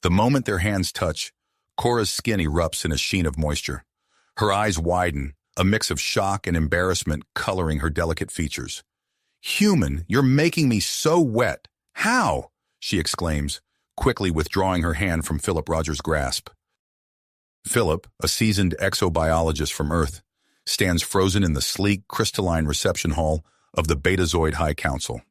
The moment their hands touch, Cora's skin erupts in a sheen of moisture. Her eyes widen, a mix of shock and embarrassment coloring her delicate features. "Human, you're making me so wet. How?" she exclaims, quickly withdrawing her hand from Philip Rogers' grasp. Philip, a seasoned exobiologist from Earth, stands frozen in the sleek, crystalline reception hall of the Betazoid High Council.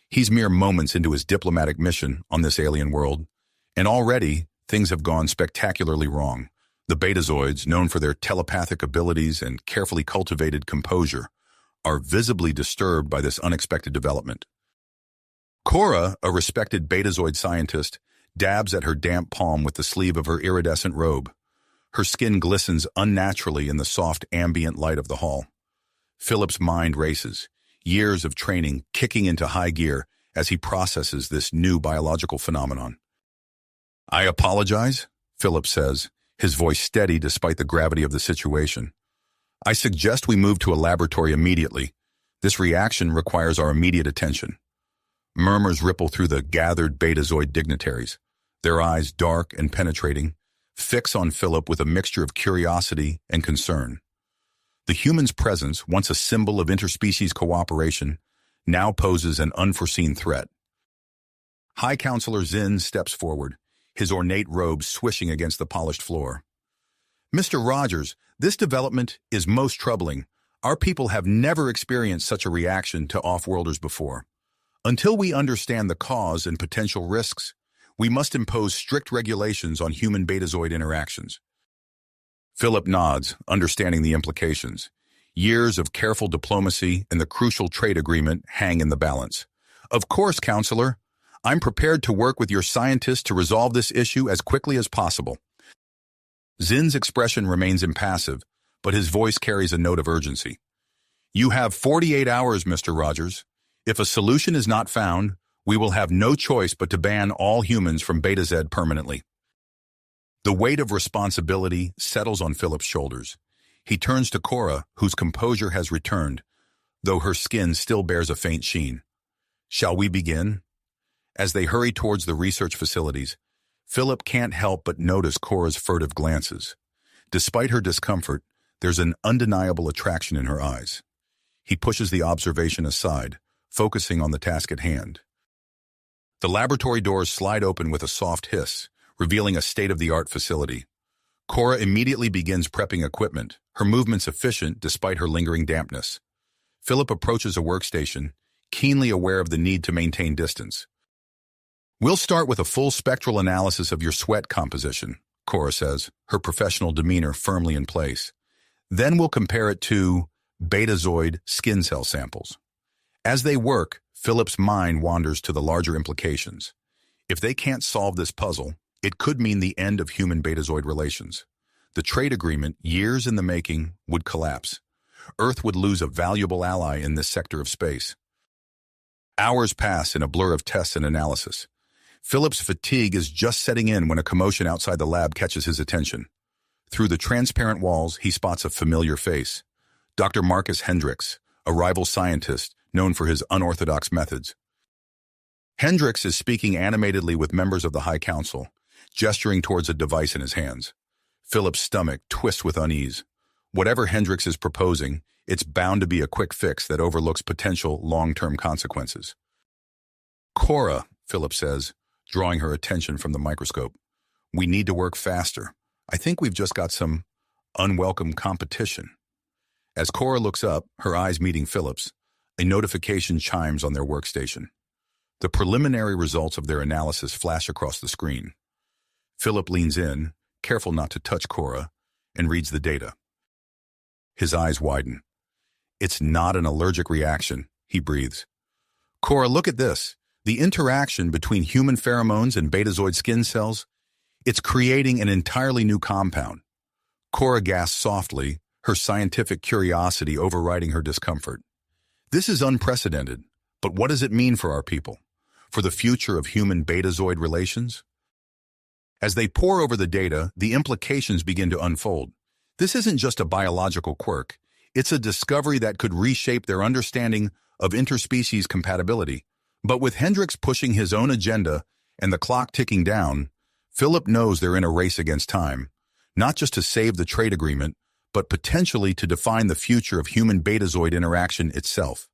He's mere moments into his diplomatic mission on this alien world, and already things have gone spectacularly wrong. The Betazoids, known for their telepathic abilities and carefully cultivated composure, are visibly disturbed by this unexpected development. Cora, a respected Betazoid scientist, dabs at her damp palm with the sleeve of her iridescent robe. Her skin glistens unnaturally in the soft ambient light of the hall. Philip's mind races, years of training kicking into high gear as he processes this new biological phenomenon. "I apologize," Philip says, his voice steady despite the gravity of the situation. "I suggest we move to a laboratory immediately. This reaction requires our immediate attention." Murmurs ripple through the gathered Betazoid dignitaries, their eyes dark and penetrating, fix on Philip with a mixture of curiosity and concern. The human's presence, once a symbol of interspecies cooperation, now poses an unforeseen threat. High Counselor Zinn steps forward, his ornate robe swishing against the polished floor. "Mr. Rogers, this development is most troubling. Our people have never experienced such a reaction to off-worlders before. Until we understand the cause and potential risks, we must impose strict regulations on human Betazoid interactions." Philip nods, understanding the implications. Years of careful diplomacy and the crucial trade agreement hang in the balance. "Of course, Counselor. I'm prepared to work with your scientists to resolve this issue as quickly as possible." Zinn's expression remains impassive, but his voice carries a note of urgency. "You have 48 hours, Mr. Rogers. If a solution is not found, we will have no choice but to ban all humans from Beta Z permanently." The weight of responsibility settles on Philip's shoulders. He turns to Cora, whose composure has returned, though her skin still bears a faint sheen. "Shall we begin?" As they hurry towards the research facilities, Philip can't help but notice Cora's furtive glances. Despite her discomfort, there's an undeniable attraction in her eyes. He pushes the observation aside, focusing on the task at hand. The laboratory doors slide open with a soft hiss, revealing a state-of-the-art facility. Cora immediately begins prepping equipment, her movements efficient despite her lingering dampness. Philip approaches a workstation, keenly aware of the need to maintain distance. "We'll start with a full spectral analysis of your sweat composition," Cora says, her professional demeanor firmly in place. "Then we'll compare it to Betazoid skin cell samples." As they work, Philip's mind wanders to the larger implications. If they can't solve this puzzle, it could mean the end of human Betazoid relations. The trade agreement, years in the making, would collapse. Earth would lose a valuable ally in this sector of space. Hours pass in a blur of tests and analysis. Philip's fatigue is just setting in when a commotion outside the lab catches his attention. Through the transparent walls, he spots a familiar face. Dr. Marcus Hendricks, a rival scientist known for his unorthodox methods. Hendricks is speaking animatedly with members of the High Council, gesturing towards a device in his hands. Philip's stomach twists with unease. Whatever Hendricks is proposing, it's bound to be a quick fix that overlooks potential long-term consequences. "Cora," Philip says, drawing her attention from the microscope, "we need to work faster. I think we've just got some unwelcome competition." As Cora looks up, her eyes meeting Philip's, a notification chimes on their workstation. The preliminary results of their analysis flash across the screen. Philip leans in, careful not to touch Cora, and reads the data. His eyes widen. "It's not an allergic reaction," he breathes. "Cora, look at this. The interaction between human pheromones and Betazoid skin cells, it's creating an entirely new compound." Cora gasps softly, her scientific curiosity overriding her discomfort. "This is unprecedented, but what does it mean for our people? For the future of human Betazoid relations?" As they pore over the data, the implications begin to unfold. This isn't just a biological quirk. It's a discovery that could reshape their understanding of interspecies compatibility. But with Hendricks pushing his own agenda and the clock ticking down, Philip knows they're in a race against time, not just to save the trade agreement, but potentially to define the future of human-betazoid interaction itself.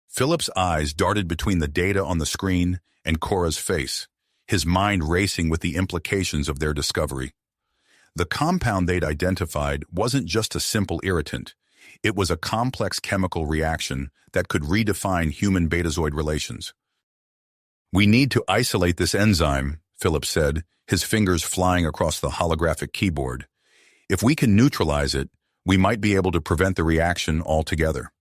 Philip's eyes darted between the data on the screen and Cora's face, his mind racing with the implications of their discovery. The compound they'd identified wasn't just a simple irritant. It was a complex chemical reaction that could redefine human-betazoid relations. "We need to isolate this enzyme," Philip said, his fingers flying across the holographic keyboard. "If we can neutralize it, we might be able to prevent the reaction altogether."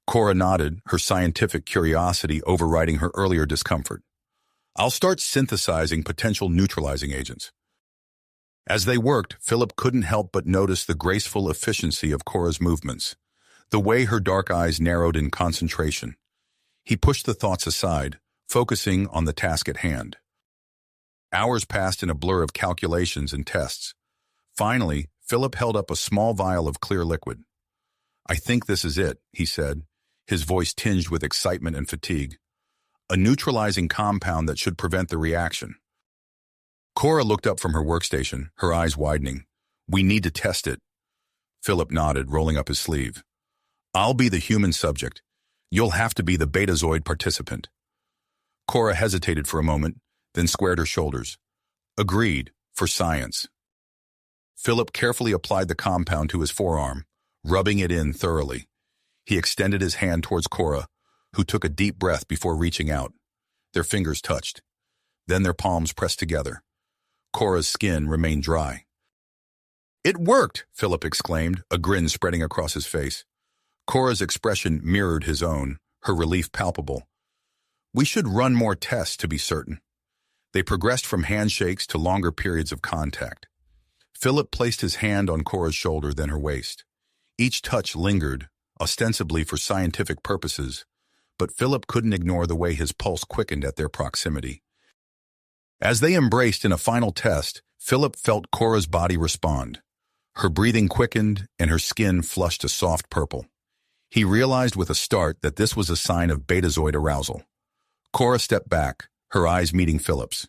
Cora nodded, her scientific curiosity overriding her earlier discomfort. "I'll start synthesizing potential neutralizing agents." As they worked, Philip couldn't help but notice the graceful efficiency of Cora's movements, the way her dark eyes narrowed in concentration. He pushed the thoughts aside, focusing on the task at hand. Hours passed in a blur of calculations and tests. Finally, Philip held up a small vial of clear liquid. "I think this is it," he said, his voice tinged with excitement and fatigue. "A neutralizing compound that should prevent the reaction." Cora looked up from her workstation, her eyes widening. "We need to test it." Philip nodded, rolling up his sleeve. "I'll be the human subject. You'll have to be the betazoid participant." Cora hesitated for a moment, then squared her shoulders. "Agreed, for science." Philip carefully applied the compound to his forearm, rubbing it in thoroughly. He extended his hand towards Cora, who took a deep breath before reaching out. Their fingers touched. Then their palms pressed together. Cora's skin remained dry. "It worked!" Philip exclaimed, a grin spreading across his face. Cora's expression mirrored his own, her relief palpable. "We should run more tests to be certain." They progressed from handshakes to longer periods of contact. Philip placed his hand on Cora's shoulder, then her waist. Each touch lingered, ostensibly for scientific purposes, but Philip couldn't ignore the way his pulse quickened at their proximity. As they embraced in a final test, Philip felt Cora's body respond. Her breathing quickened and her skin flushed a soft purple. He realized with a start that this was a sign of betazoid arousal. Cora stepped back, her eyes meeting Philip's.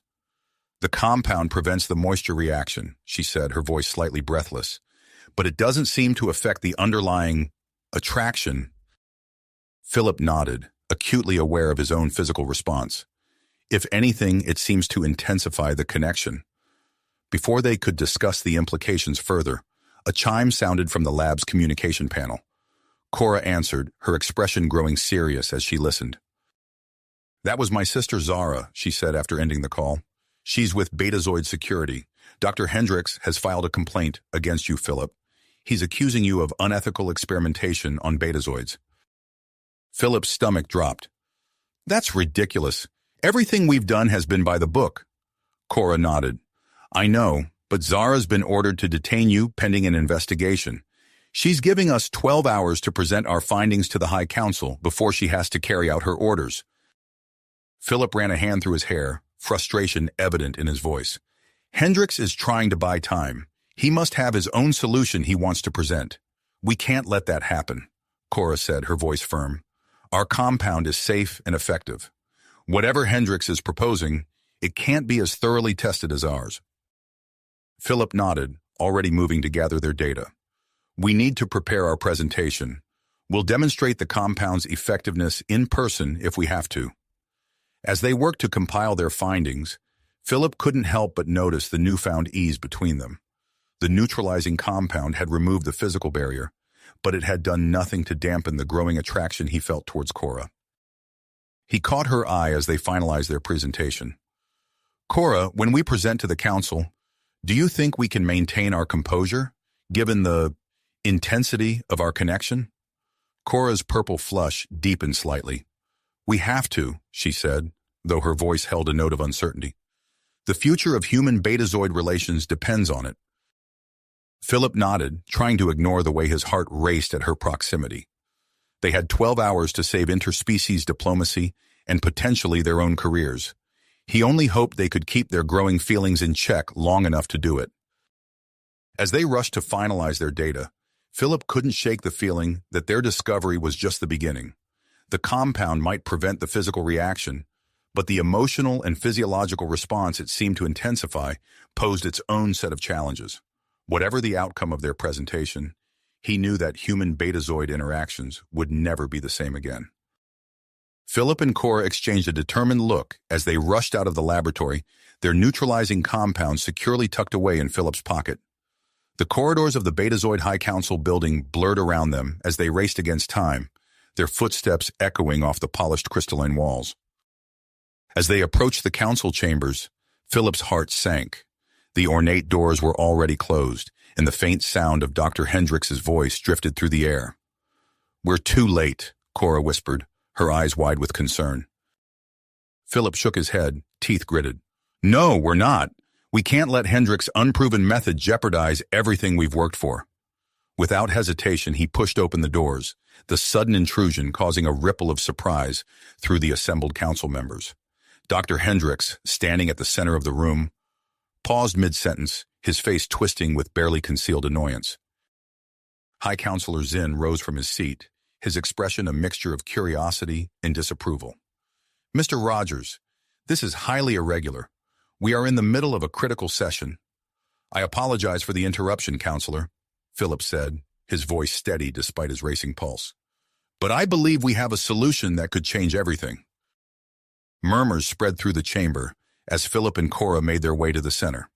"The compound prevents the moisture reaction," she said, her voice slightly breathless. "But it doesn't seem to affect the underlying attraction." Philip nodded, acutely aware of his own physical response. If anything, it seems to intensify the connection. Before they could discuss the implications further, a chime sounded from the lab's communication panel. Cora answered, her expression growing serious as she listened. "That was my sister Zara," she said after ending the call. "She's with Betazoid Security. Dr. Hendrick has filed a complaint against you, Philip. He's accusing you of unethical experimentation on betazoids." Philip's stomach dropped. "That's ridiculous. Everything we've done has been by the book." Cora nodded. "I know, but Zara's been ordered to detain you pending an investigation. She's giving us 12 hours to present our findings to the High Council before she has to carry out her orders." Philip ran a hand through his hair, frustration evident in his voice. "Hendricks is trying to buy time. He must have his own solution he wants to present. We can't let that happen," Cora said, her voice firm. "Our compound is safe and effective. Whatever Hendricks is proposing, it can't be as thoroughly tested as ours." Philip nodded, already moving to gather their data. "We need to prepare our presentation. We'll demonstrate the compound's effectiveness in person if we have to." As they worked to compile their findings, Philip couldn't help but notice the newfound ease between them. The neutralizing compound had removed the physical barrier, but it had done nothing to dampen the growing attraction he felt towards Cora. He caught her eye as they finalized their presentation. "Cora, when we present to the council, do you think we can maintain our composure, given the intensity of our connection?" Cora's purple flush deepened slightly. "We have to," she said, though her voice held a note of uncertainty. "The future of human-betazoid relations depends on it." Philip nodded, trying to ignore the way his heart raced at her proximity. They had 12 hours to save interspecies diplomacy and potentially their own careers. He only hoped they could keep their growing feelings in check long enough to do it. As they rushed to finalize their data, Philip couldn't shake the feeling that their discovery was just the beginning. The compound might prevent the physical reaction, But the emotional and physiological response it seemed to intensify posed its own set of challenges. Whatever the outcome of their presentation, he knew that human betazoid interactions would never be the same again. Philip and Cora exchanged a determined look as they rushed out of the laboratory, their neutralizing compound securely tucked away in Philip's pocket. The corridors of the Betazoid High Council building blurred around them as they raced against time, their footsteps echoing off the polished crystalline walls. As they approached the council chambers, Philip's heart sank. The ornate doors were already closed, and the faint sound of Dr. Hendrick's voice drifted through the air. "We're too late," Cora whispered, her eyes wide with concern. Philip shook his head, teeth gritted. "No, we're not. We can't let Hendrick's unproven method jeopardize everything we've worked for." Without hesitation, he pushed open the doors, the sudden intrusion causing a ripple of surprise through the assembled council members. Dr. Hendrick, standing at the center of the room, paused mid-sentence, his face twisting with barely concealed annoyance. High Counselor Zinn rose from his seat, his expression a mixture of curiosity and disapproval. "Mr. Rogers, this is highly irregular. We are in the middle of a critical session." "I apologize for the interruption, Counselor," Philip said, his voice steady despite his racing pulse. "But I believe we have a solution that could change everything." Murmurs spread through the chamber as Philip and Cora made their way to the center.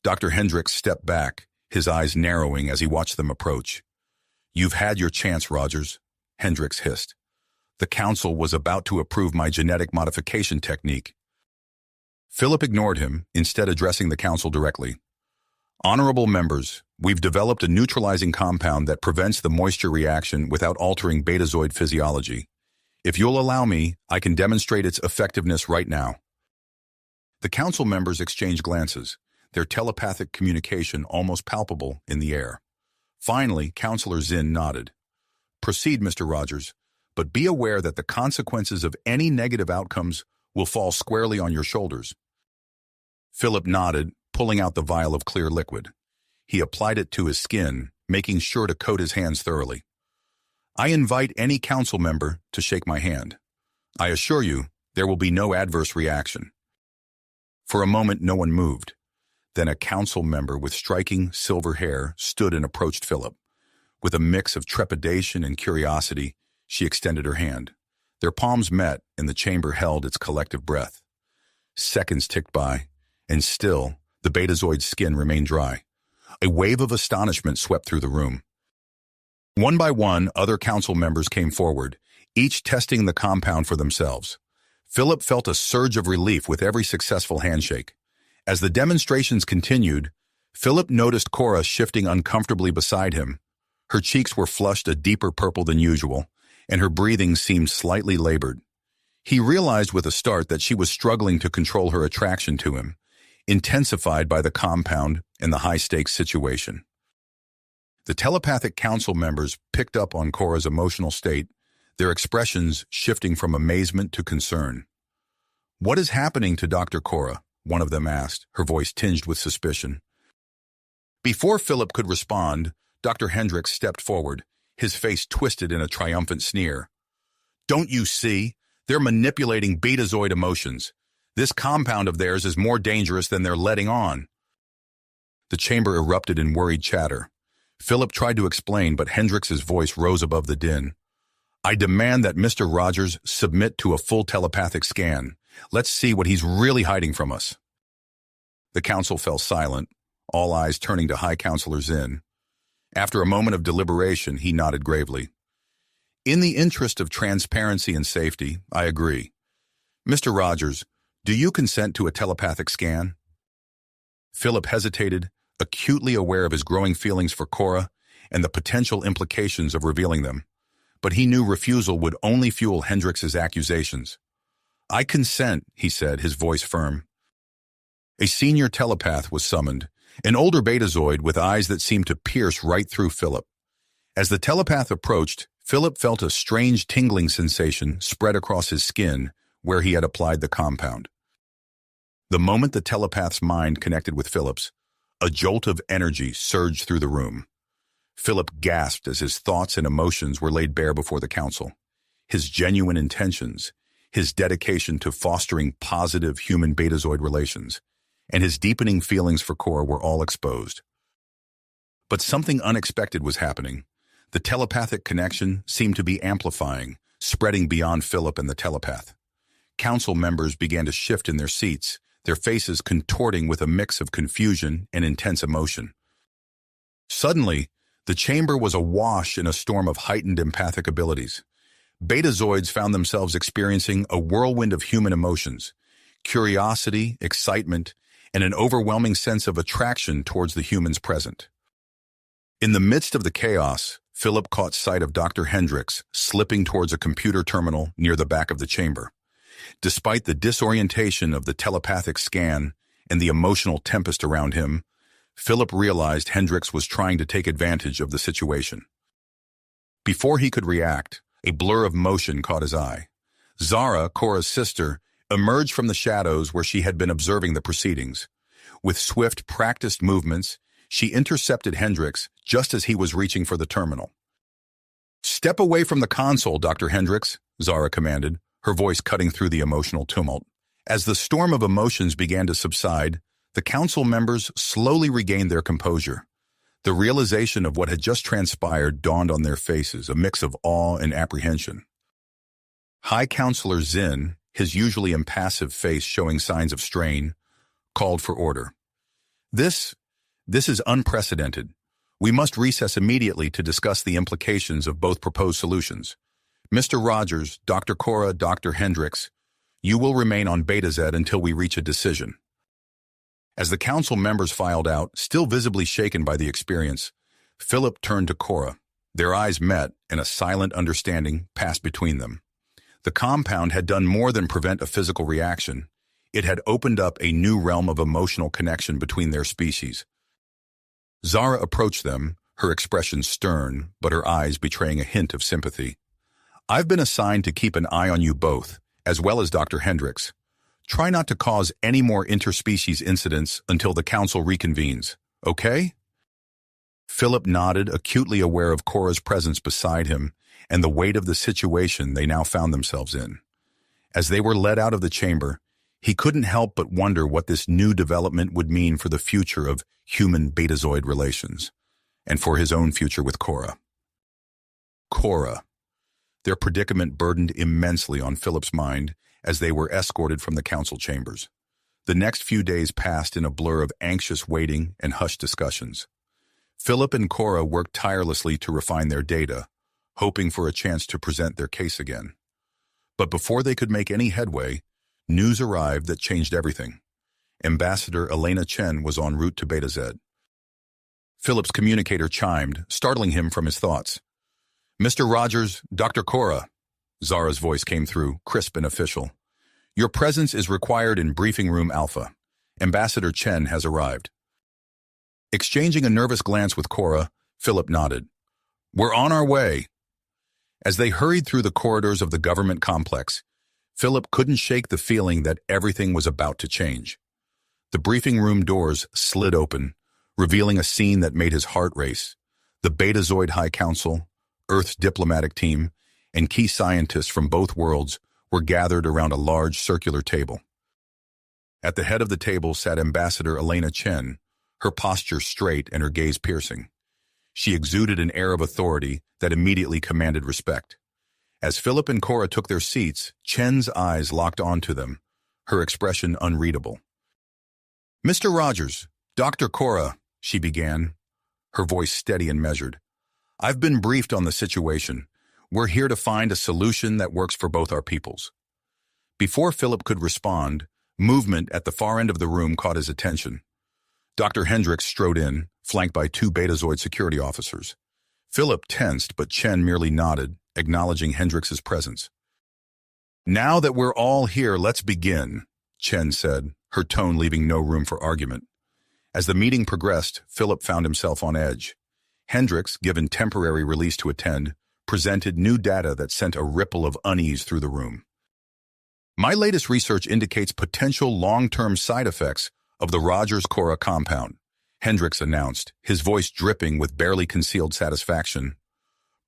Dr. Hendrick stepped back, his eyes narrowing as he watched them approach. "You've had your chance, Rogers," Hendricks hissed. "The council was about to approve my genetic modification technique." Philip ignored him, instead addressing the council directly. "Honorable members, we've developed a neutralizing compound that prevents the moisture reaction without altering betazoid physiology. If you'll allow me, I can demonstrate its effectiveness right now." The council members exchanged glances, their telepathic communication almost palpable in the air. Finally, Counselor Zinn nodded. "Proceed, Mr. Rogers, but be aware that the consequences of any negative outcomes will fall squarely on your shoulders." Philip nodded, pulling out the vial of clear liquid. He applied it to his skin, making sure to coat his hands thoroughly. "I invite any council member to shake my hand. I assure you, there will be no adverse reaction." For a moment, no one moved. Then a council member with striking silver hair stood and approached Philip. With a mix of trepidation and curiosity, she extended her hand. Their palms met, and the chamber held its collective breath. Seconds ticked by, and still, the betazoid's skin remained dry. A wave of astonishment swept through the room. One by one, other council members came forward, each testing the compound for themselves. Philip felt a surge of relief with every successful handshake. As the demonstrations continued, Philip noticed Cora shifting uncomfortably beside him. Her cheeks were flushed a deeper purple than usual, and her breathing seemed slightly labored. He realized with a start that she was struggling to control her attraction to him, intensified by the compound and the high-stakes situation. The telepathic council members picked up on Cora's emotional state, their expressions shifting from amazement to concern. "What is happening to Dr. Cora?" one of them asked, her voice tinged with suspicion. Before Philip could respond, Dr. Hendrick stepped forward, his face twisted in a triumphant sneer. "Don't you see? They're manipulating betazoid emotions. This compound of theirs is more dangerous than they're letting on." The chamber erupted in worried chatter. Philip tried to explain, but Hendricks's voice rose above the din. "I demand that Mr. Rogers submit to a full telepathic scan. Let's see what he's really hiding from us." The council fell silent, all eyes turning to High Counselor Zinn. After a moment of deliberation, he nodded gravely. "In the interest of transparency and safety, I agree. Mr. Rogers, do you consent to a telepathic scan?" Philip hesitated, acutely aware of his growing feelings for Cora and the potential implications of revealing them. But he knew refusal would only fuel Hendricks's accusations. "I consent," he said, his voice firm. A senior telepath was summoned, an older betazoid with eyes that seemed to pierce right through Philip. As the telepath approached, Philip felt a strange tingling sensation spread across his skin where he had applied the compound. The moment the telepath's mind connected with Philip's, a jolt of energy surged through the room. Philip gasped as his thoughts and emotions were laid bare before the council. His genuine intentions, his dedication to fostering positive human-betazoid relations, and his deepening feelings for Cora were all exposed. But something unexpected was happening. The telepathic connection seemed to be amplifying, spreading beyond Philip and the telepath. Council members began to shift in their seats, their faces contorting with a mix of confusion and intense emotion. Suddenly, the chamber was awash in a storm of heightened empathic abilities. Betazoids found themselves experiencing a whirlwind of human emotions, curiosity, excitement, and an overwhelming sense of attraction towards the humans present. In the midst of the chaos, Philip caught sight of Dr. Hendricks slipping towards a computer terminal near the back of the chamber. Despite the disorientation of the telepathic scan and the emotional tempest around him, Philip realized Hendricks was trying to take advantage of the situation. Before he could react, a blur of motion caught his eye. Zara, Cora's sister, emerged from the shadows where she had been observing the proceedings. With swift, practiced movements, she intercepted Hendricks just as he was reaching for the terminal. "Step away from the console, Dr. Hendricks," Zara commanded, her voice cutting through the emotional tumult. As the storm of emotions began to subside, the council members slowly regained their composure. The realization of what had just transpired dawned on their faces, a mix of awe and apprehension. High Counselor Zin, his usually impassive face showing signs of strain, called for order. This is unprecedented. We must recess immediately to discuss the implications of both proposed solutions. Mr. Rogers, Dr. Cora, Dr. Hendricks, you will remain on Beta Z until we reach a decision. As the council members filed out, still visibly shaken by the experience, Philip turned to Cora. Their eyes met, and a silent understanding passed between them. The compound had done more than prevent a physical reaction. It had opened up a new realm of emotional connection between their species. Zara approached them, her expression stern, but her eyes betraying a hint of sympathy. "I've been assigned to keep an eye on you both, as well as Dr. Hendricks. Try not to cause any more interspecies incidents until the council reconvenes, okay?" Philip nodded, acutely aware of Cora's presence beside him and the weight of the situation they now found themselves in. As they were led out of the chamber, he couldn't help but wonder what this new development would mean for the future of human-betazoid relations, and for his own future with Cora. Cora. Their predicament burdened immensely on Philip's mind as they were escorted from the council chambers. The next few days passed in a blur of anxious waiting and hushed discussions. Philip and Cora worked tirelessly to refine their data, hoping for a chance to present their case again. But before they could make any headway, news arrived that changed everything. Ambassador Elena Chen was en route to Beta Z. Philip's communicator chimed, startling him from his thoughts. "Mr. Rogers, Dr. Cora," Zara's voice came through, crisp and official. "Your presence is required in Briefing Room Alpha. Ambassador Chen has arrived." Exchanging a nervous glance with Cora, Philip nodded. "We're on our way." As they hurried through the corridors of the government complex, Philip couldn't shake the feeling that everything was about to change. The briefing room doors slid open, revealing a scene that made his heart race. The Betazoid High Council, Earth's diplomatic team, and key scientists from both worlds were gathered around a large circular table. At the head of the table sat Ambassador Elena Chen, her posture straight and her gaze piercing. She exuded an air of authority that immediately commanded respect. As Philip and Cora took their seats, Chen's eyes locked onto them, her expression unreadable. "Mr. Rogers, Dr. Cora," she began, her voice steady and measured. "I've been briefed on the situation. We're here to find a solution that works for both our peoples." Before Philip could respond, movement at the far end of the room caught his attention. Dr. Hendricks strode in, flanked by two Betazoid security officers. Philip tensed, but Chen merely nodded, acknowledging Hendricks's presence. "Now that we're all here, let's begin," Chen said, her tone leaving no room for argument. As the meeting progressed, Philip found himself on edge. Hendricks, given temporary release to attend, presented new data that sent a ripple of unease through the room. "My latest research indicates potential long-term side effects of the Rogers-Cora compound," Hendricks announced, his voice dripping with barely concealed satisfaction.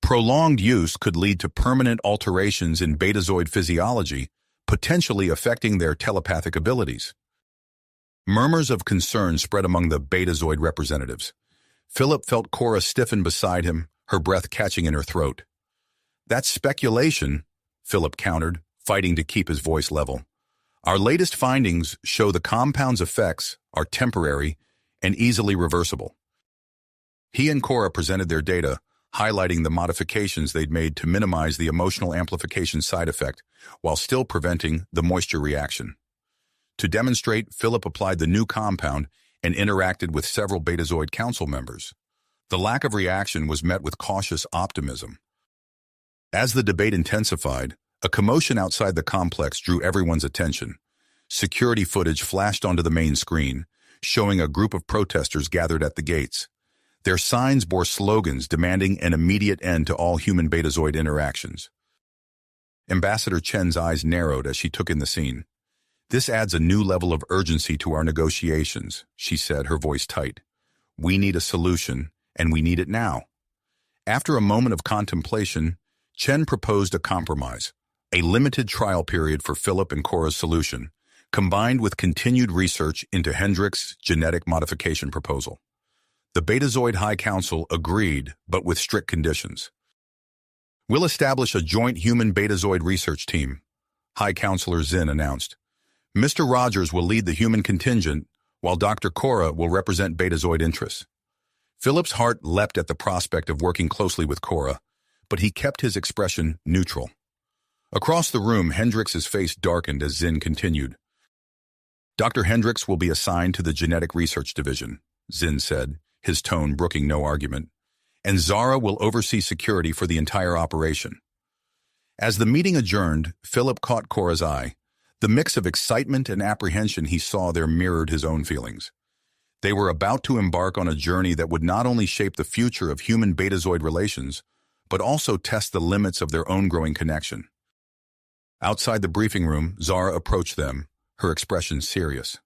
"Prolonged use could lead to permanent alterations in Betazoid physiology, potentially affecting their telepathic abilities. Murmurs of concern spread among the Betazoid representatives. Philip felt Cora stiffen beside him, her breath catching in her throat. "That's speculation," Philip countered, fighting to keep his voice level. "Our latest findings show the compound's effects are temporary and easily reversible." He and Cora presented their data, highlighting the modifications they'd made to minimize the emotional amplification side effect while still preventing the moisture reaction. To demonstrate, Philip applied the new compound and interacted with several Betazoid council members. The lack of reaction was met with cautious optimism. As the debate intensified, a commotion outside the complex drew everyone's attention. Security footage flashed onto the main screen, showing a group of protesters gathered at the gates. Their signs bore slogans demanding an immediate end to all human Betazoid interactions. Ambassador Chen's eyes narrowed as she took in the scene. "This adds a new level of urgency to our negotiations," she said, her voice tight. "We need a solution, and we need it now." After a moment of contemplation, Chen proposed a compromise, a limited trial period for Philip and Cora's solution, combined with continued research into Hendrick's genetic modification proposal. The Betazoid High Council agreed, but with strict conditions. "We'll establish a joint human Betazoid research team," High Counselor Zin announced. "Mr. Rogers will lead the human contingent, while Dr. Cora will represent Betazoid interests." Philip's heart leapt at the prospect of working closely with Cora, but he kept his expression neutral. Across the room, Hendrick's face darkened as Zin continued. "Dr. Hendricks will be assigned to the Genetic Research Division," Zin said, his tone brooking no argument. "And Zara will oversee security for the entire operation." As the meeting adjourned, Philip caught Cora's eye. The mix of excitement and apprehension he saw there mirrored his own feelings. They were about to embark on a journey that would not only shape the future of human Betazoid relations, but also test the limits of their own growing connection. Outside the briefing room, Zara approached them, her expression serious.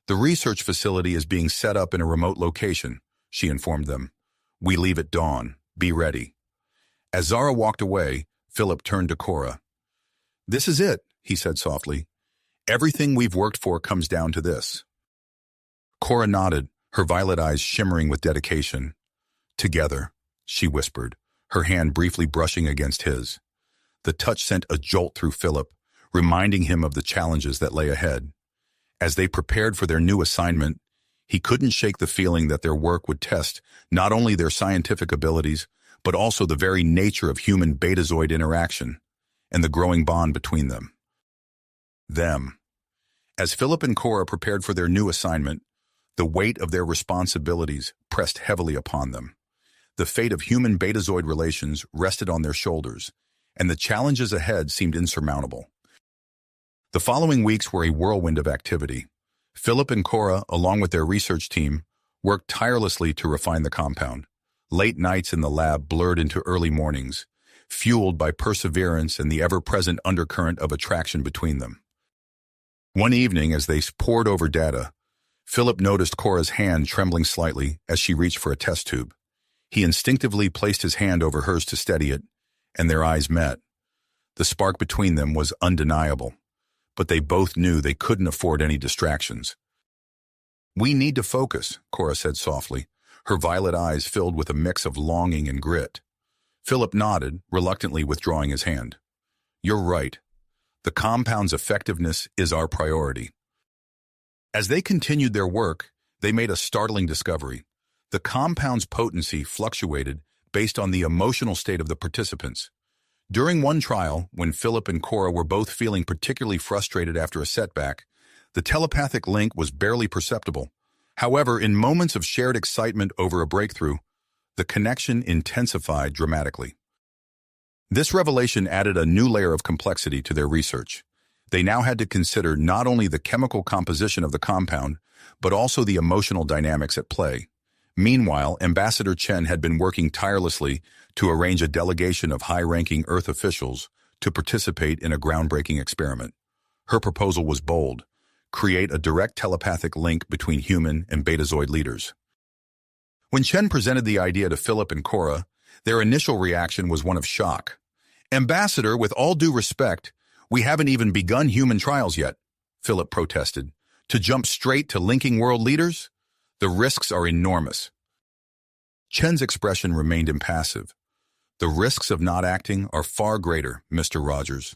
"The research facility is being set up in a remote location," she informed them. "We leave at dawn. Be ready." As Zara walked away, Philip turned to Cora. "This is it," he said softly. "Everything we've worked for comes down to this." Cora nodded, her violet eyes shimmering with dedication. "Together," she whispered, her hand briefly brushing against his. The touch sent a jolt through Philip, reminding him of the challenges that lay ahead. As they prepared for their new assignment, he couldn't shake the feeling that their work would test not only their scientific abilities, but also the very nature of human Betazoid interaction and the growing bond between them. As Philip and Cora prepared for their new assignment, the weight of their responsibilities pressed heavily upon them. The fate of human Betazoid relations rested on their shoulders, and the challenges ahead seemed insurmountable. The following weeks were a whirlwind of activity. Philip and Cora, along with their research team, worked tirelessly to refine the compound. Late nights in the lab blurred into early mornings, fueled by perseverance and the ever-present undercurrent of attraction between them. One evening, as they pored over data, Philip noticed Cora's hand trembling slightly as she reached for a test tube. He instinctively placed his hand over hers to steady it, and their eyes met. The spark between them was undeniable, but they both knew they couldn't afford any distractions. "We need to focus," Cora said softly, her violet eyes filled with a mix of longing and grit. Philip nodded, reluctantly withdrawing his hand. "You're right. The compound's effectiveness is our priority." As they continued their work, they made a startling discovery. The compound's potency fluctuated based on the emotional state of the participants. During one trial, when Philip and Cora were both feeling particularly frustrated after a setback, the telepathic link was barely perceptible. However, in moments of shared excitement over a breakthrough, the connection intensified dramatically. This revelation added a new layer of complexity to their research. They now had to consider not only the chemical composition of the compound, but also the emotional dynamics at play. Meanwhile, Ambassador Chen had been working tirelessly to arrange a delegation of high-ranking Earth officials to participate in a groundbreaking experiment. Her proposal was bold: create a direct telepathic link between human and Betazoid leaders. When Chen presented the idea to Philip and Cora, their initial reaction was one of shock. "Ambassador, with all due respect, We haven't even begun human trials yet, Philip protested. To jump straight to linking world leaders? The risks are enormous. Chen's expression remained impassive. The risks of not acting are far greater, Mr. Rogers.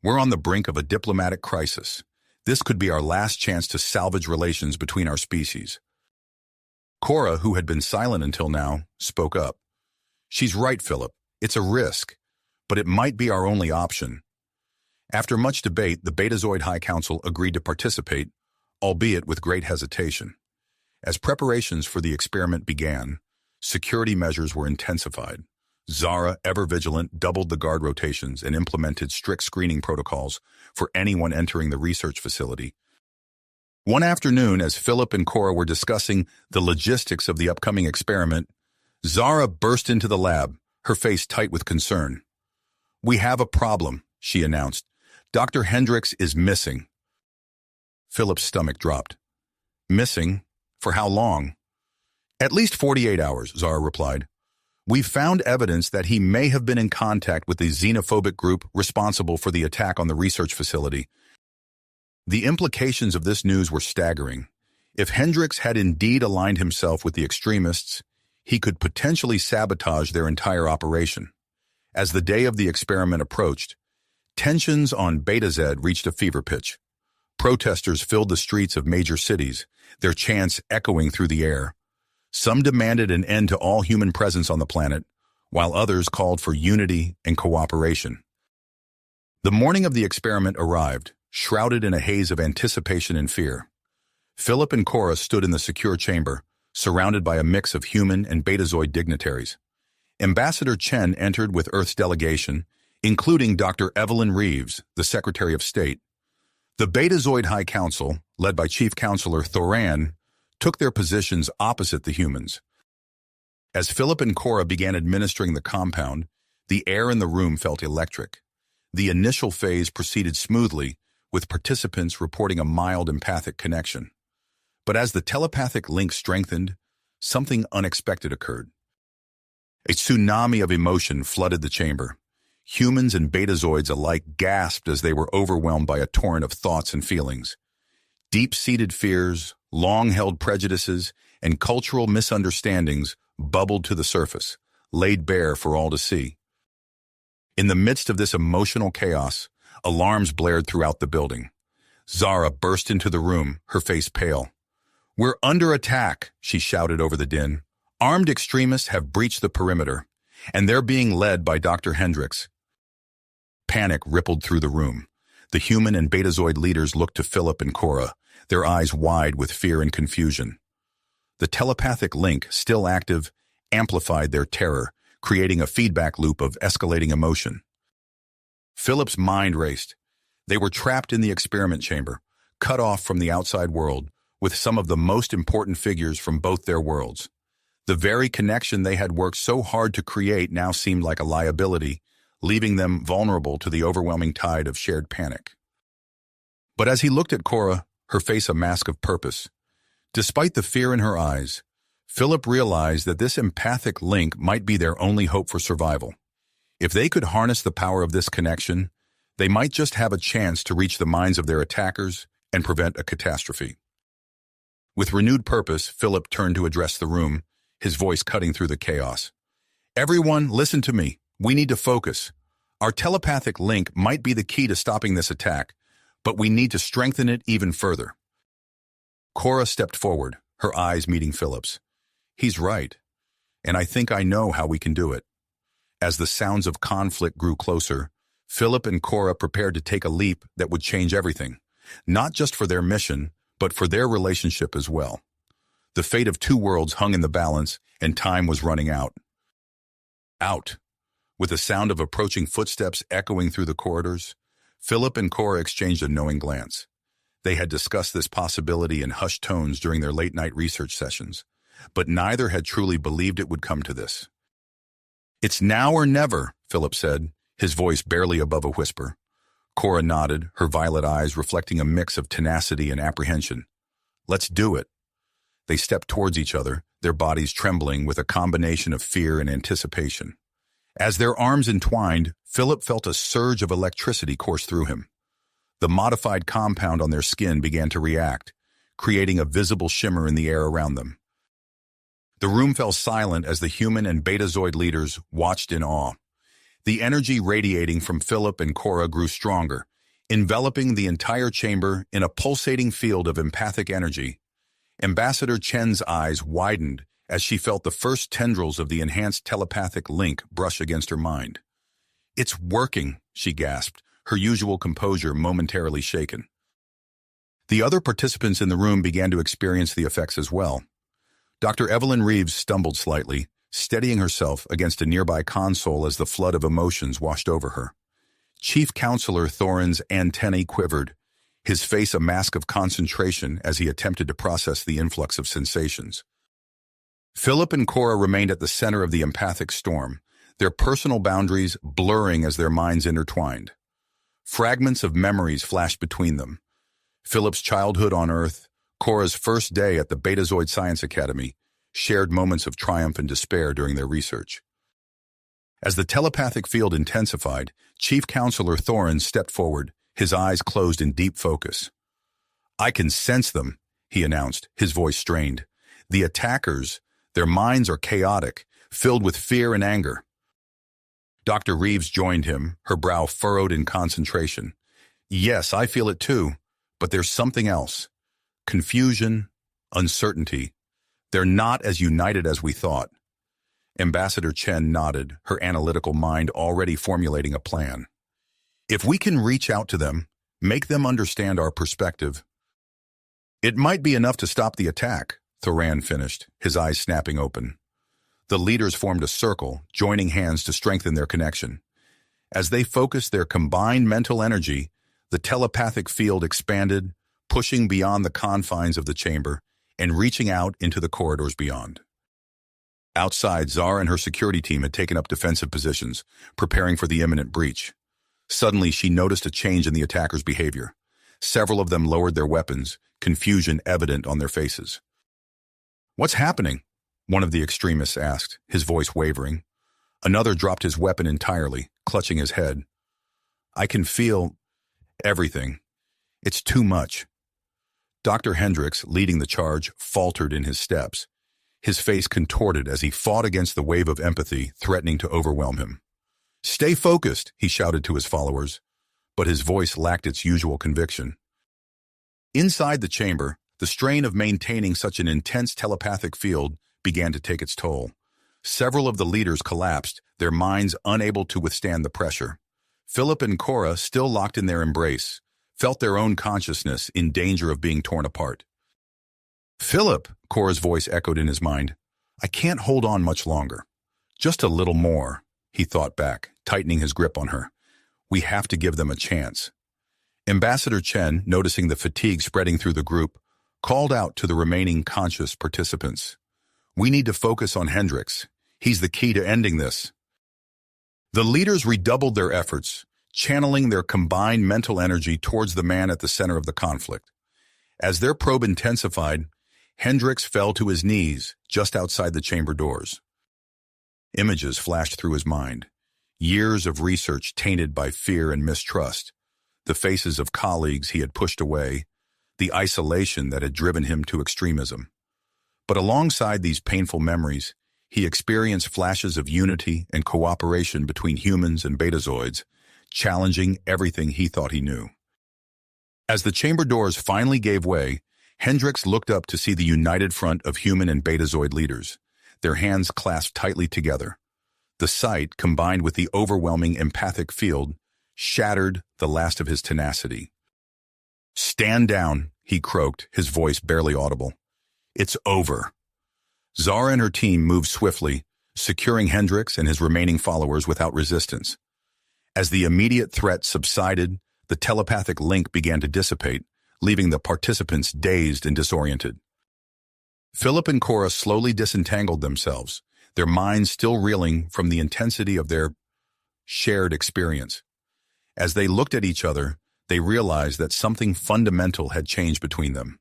We're on the brink of a diplomatic crisis. This could be our last chance to salvage relations between our species. Cora, who had been silent until now, spoke up. She's right, Philip. It's a risk, but it might be our only option. After much debate, the Betazoid High Council agreed to participate, albeit with great hesitation. As preparations for the experiment began, security measures were intensified. Zara, ever vigilant, doubled the guard rotations and implemented strict screening protocols for anyone entering the research facility. One afternoon, as Philip and Cora were discussing the logistics of the upcoming experiment, Zara burst into the lab, her face tight with concern. "We have a problem," she announced. "Dr. Hendricks is missing." Philip's stomach dropped. "Missing? For how long?" "At least 48 hours, Zara replied. "We've found evidence that he may have been in contact with the xenophobic group responsible for the attack on the research facility." The implications of this news were staggering. If Hendricks had indeed aligned himself with the extremists, he could potentially sabotage their entire operation. As the day of the experiment approached, tensions on Beta Z reached a fever pitch. Protesters filled the streets of major cities, their chants echoing through the air. Some demanded an end to all human presence on the planet, while others called for unity and cooperation. The morning of the experiment arrived, shrouded in a haze of anticipation and fear. Philip and Cora stood in the secure chamber, surrounded by a mix of human and Betazoid dignitaries. Ambassador Chen entered with Earth's delegation, including Dr. Evelyn Reeves, the Secretary of State. The Betazoid High Council, led by Chief Counselor Thwarted, took their positions opposite the humans. As Philip and Cora began administering the compound, the air in the room felt electric. The initial phase proceeded smoothly, with participants reporting a mild empathic connection. But as the telepathic link strengthened, something unexpected occurred. A tsunami of emotion flooded the chamber. Humans and Betazoids alike gasped as they were overwhelmed by a torrent of thoughts and feelings. Deep-seated fears, long-held prejudices, and cultural misunderstandings bubbled to the surface, laid bare for all to see. In the midst of this emotional chaos, alarms blared throughout the building. Zara burst into the room, her face pale. "We're under attack," she shouted over the din. "Armed extremists have breached the perimeter, and they're being led by Dr. Hendricks." Panic rippled through the room. The human and Betazoid leaders looked to Philip and Cora, their eyes wide with fear and confusion. The telepathic link, still active, amplified their terror, creating a feedback loop of escalating emotion. Philip's mind raced. They were trapped in the experiment chamber, cut off from the outside world, with some of the most important figures from both their worlds. The very connection they had worked so hard to create now seemed like a liability, leaving them vulnerable to the overwhelming tide of shared panic. But as he looked at Cora, her face a mask of purpose. Despite the fear in her eyes, Philip realized that this empathic link might be their only hope for survival. If they could harness the power of this connection, they might just have a chance to reach the minds of their attackers and prevent a catastrophe. With renewed purpose, Philip turned to address the room, his voice cutting through the chaos. "Everyone, listen to me. We need to focus. Our telepathic link might be the key to stopping this attack, but we need to strengthen it even further." Cora stepped forward, her eyes meeting Philip's. "He's right, and I think I know how we can do it." As the sounds of conflict grew closer, Philip and Cora prepared to take a leap that would change everything, not just for their mission, but for their relationship as well. The fate of two worlds hung in the balance, and time was running out. Out. With the sound of approaching footsteps echoing through the corridors, Philip and Cora exchanged a knowing glance. They had discussed this possibility in hushed tones during their late-night research sessions, but neither had truly believed it would come to this. "It's now or never," Philip said, his voice barely above a whisper. Cora nodded, her violet eyes reflecting a mix of tenacity and apprehension. "Let's do it." They stepped towards each other, their bodies trembling with a combination of fear and anticipation. As their arms entwined, Philip felt a surge of electricity course through him. The modified compound on their skin began to react, creating a visible shimmer in the air around them. The room fell silent as the human and Betazoid leaders watched in awe. The energy radiating from Philip and Cora grew stronger, enveloping the entire chamber in a pulsating field of empathic energy. Ambassador Chen's eyes widened as she felt the first tendrils of the enhanced telepathic link brush against her mind. "It's working," she gasped, her usual composure momentarily shaken. The other participants in the room began to experience the effects as well. Dr. Evelyn Reeves stumbled slightly, steadying herself against a nearby console as the flood of emotions washed over her. Chief Counselor Thorin's antennae quivered, his face a mask of concentration as he attempted to process the influx of sensations. Philip and Cora remained at the center of the empathic storm, their personal boundaries blurring as their minds intertwined. Fragments of memories flashed between them. Philip's childhood on Earth, Cora's first day at the Betazoid Science Academy, shared moments of triumph and despair during their research. As the telepathic field intensified, Chief Counselor Thorin stepped forward, his eyes closed in deep focus. "I can sense them," he announced, his voice strained. "The attackers, their minds are chaotic, filled with fear and anger." Dr. Reeves joined him, her brow furrowed in concentration. "Yes, I feel it too, but there's something else. Confusion, uncertainty. They're not as united as we thought." Ambassador Chen nodded, her analytical mind already formulating a plan. "If we can reach out to them, make them understand our perspective." "It might be enough to stop the attack," Thoran finished, his eyes snapping open. The leaders formed a circle, joining hands to strengthen their connection. As they focused their combined mental energy, the telepathic field expanded, pushing beyond the confines of the chamber and reaching out into the corridors beyond. Outside, Zara and her security team had taken up defensive positions, preparing for the imminent breach. Suddenly, she noticed a change in the attackers' behavior. Several of them lowered their weapons, confusion evident on their faces. "What's happening?" one of the extremists asked, his voice wavering. Another dropped his weapon entirely, clutching his head. "I can feel everything. It's too much." Dr. Hendricks, leading the charge, faltered in his steps. His face contorted as he fought against the wave of empathy threatening to overwhelm him. "Stay focused," he shouted to his followers, but his voice lacked its usual conviction. Inside the chamber, the strain of maintaining such an intense telepathic field began to take its toll. Several of the leaders collapsed, their minds unable to withstand the pressure. Philip and Cora, still locked in their embrace, felt their own consciousness in danger of being torn apart. "Philip," Cora's voice echoed in his mind, "I can't hold on much longer. Just a little more," he thought back, tightening his grip on her. "We have to give them a chance." Ambassador Chen, noticing the fatigue spreading through the group, called out to the remaining conscious participants. "We need to focus on Hendricks. He's the key to ending this." The leaders redoubled their efforts, channeling their combined mental energy towards the man at the center of the conflict. As their probe intensified, Hendricks fell to his knees just outside the chamber doors. Images flashed through his mind. Years of research tainted by fear and mistrust. The faces of colleagues he had pushed away. The isolation that had driven him to extremism. But alongside these painful memories, he experienced flashes of unity and cooperation between humans and Betazoids, challenging everything he thought he knew. As the chamber doors finally gave way, Hendricks looked up to see the united front of human and Betazoid leaders, their hands clasped tightly together. The sight, combined with the overwhelming empathic field, shattered the last of his tenacity. "Stand down," he croaked, his voice barely audible. "It's over." Zara and her team moved swiftly, securing Hendricks and his remaining followers without resistance. As the immediate threat subsided, the telepathic link began to dissipate, leaving the participants dazed and disoriented. Philip and Cora slowly disentangled themselves, their minds still reeling from the intensity of their shared experience. As they looked at each other, they realized that something fundamental had changed between them.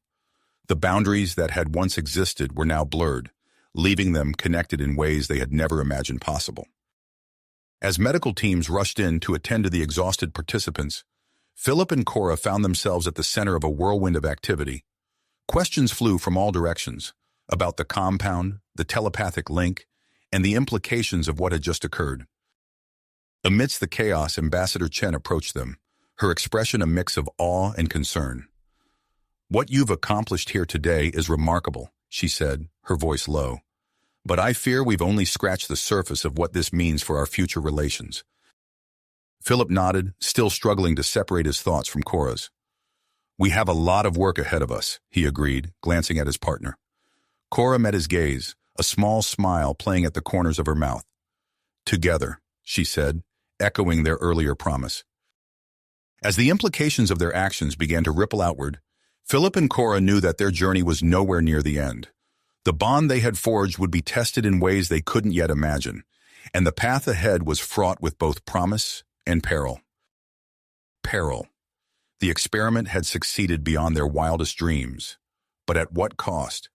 The boundaries that had once existed were now blurred, leaving them connected in ways they had never imagined possible. As medical teams rushed in to attend to the exhausted participants, Philip and Cora found themselves at the center of a whirlwind of activity. Questions flew from all directions about the compound, the telepathic link, and the implications of what had just occurred. Amidst the chaos, Ambassador Chen approached them, her expression a mix of awe and concern. "What you've accomplished here today is remarkable," she said, her voice low. "But I fear we've only scratched the surface of what this means for our future relations." Philip nodded, still struggling to separate his thoughts from Cora's. "We have a lot of work ahead of us," he agreed, glancing at his partner. Cora met his gaze, a small smile playing at the corners of her mouth. "Together," she said, echoing their earlier promise. As the implications of their actions began to ripple outward, Philip and Cora knew that their journey was nowhere near the end. The bond they had forged would be tested in ways they couldn't yet imagine, and the path ahead was fraught with both promise and peril. Peril. The experiment had succeeded beyond their wildest dreams, but at what cost?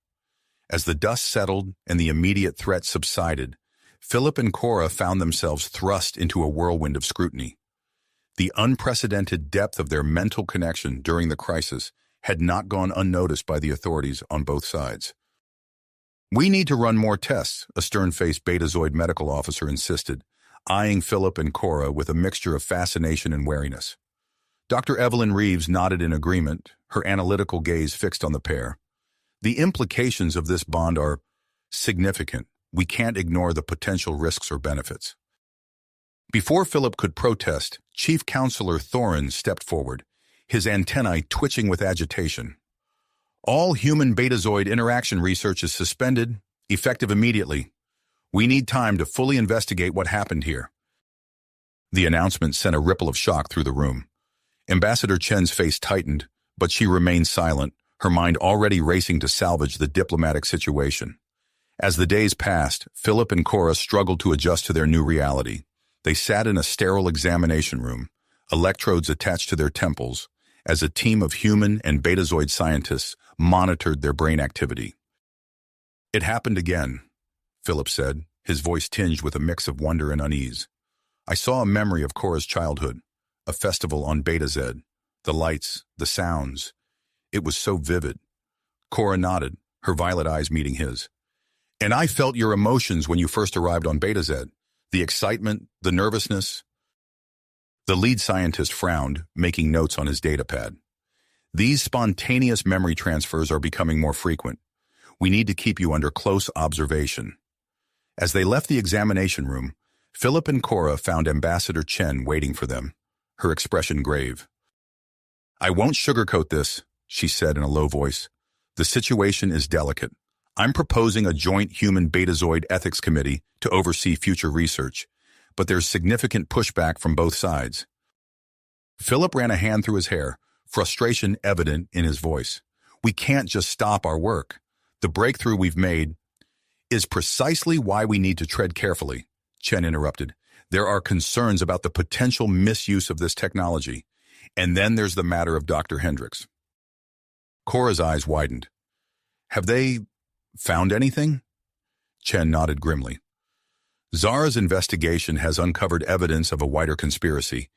As the dust settled and the immediate threat subsided, Philip and Cora found themselves thrust into a whirlwind of scrutiny. The unprecedented depth of their mental connection during the crisis had not gone unnoticed by the authorities on both sides. "We need to run more tests," a stern-faced Betazoid medical officer insisted, eyeing Philip and Cora with a mixture of fascination and wariness. Dr. Evelyn Reeves nodded in agreement, her analytical gaze fixed on the pair. "The implications of this bond are significant. We can't ignore the potential risks or benefits." Before Philip could protest, Chief Counselor Thorin stepped forward, his antennae twitching with agitation. "All human Betazoid interaction research is suspended, effective immediately. We need time to fully investigate what happened here." The announcement sent a ripple of shock through the room. Ambassador Chen's face tightened, but she remained silent, her mind already racing to salvage the diplomatic situation. As the days passed, Philip and Cora struggled to adjust to their new reality. They sat in a sterile examination room, electrodes attached to their temples, as a team of human and Betazoid scientists monitored their brain activity. "It happened again," Philip said, his voice tinged with a mix of wonder and unease. "I saw a memory of Cora's childhood, a festival on Beta Z, the lights, the sounds. It was so vivid." Cora nodded, her violet eyes meeting his. "And I felt your emotions when you first arrived on Beta Z, the excitement, the nervousness." The lead scientist frowned, making notes on his datapad. "These spontaneous memory transfers are becoming more frequent. We need to keep you under close observation." As they left the examination room, Philip and Cora found Ambassador Chen waiting for them, her expression grave. "I won't sugarcoat this," she said in a low voice. "The situation is delicate. I'm proposing a joint human Betazoid ethics committee to oversee future research, but there's significant pushback from both sides." Philip ran a hand through his hair, frustration evident in his voice. "We can't just stop our work. The breakthrough we've made is precisely why we need to tread carefully," Chen interrupted. "There are concerns about the potential misuse of this technology. And then there's the matter of Dr. Hendricks." Cora's eyes widened. "Have they found anything?" Chen nodded grimly. "Zara's investigation has uncovered evidence of a wider conspiracy.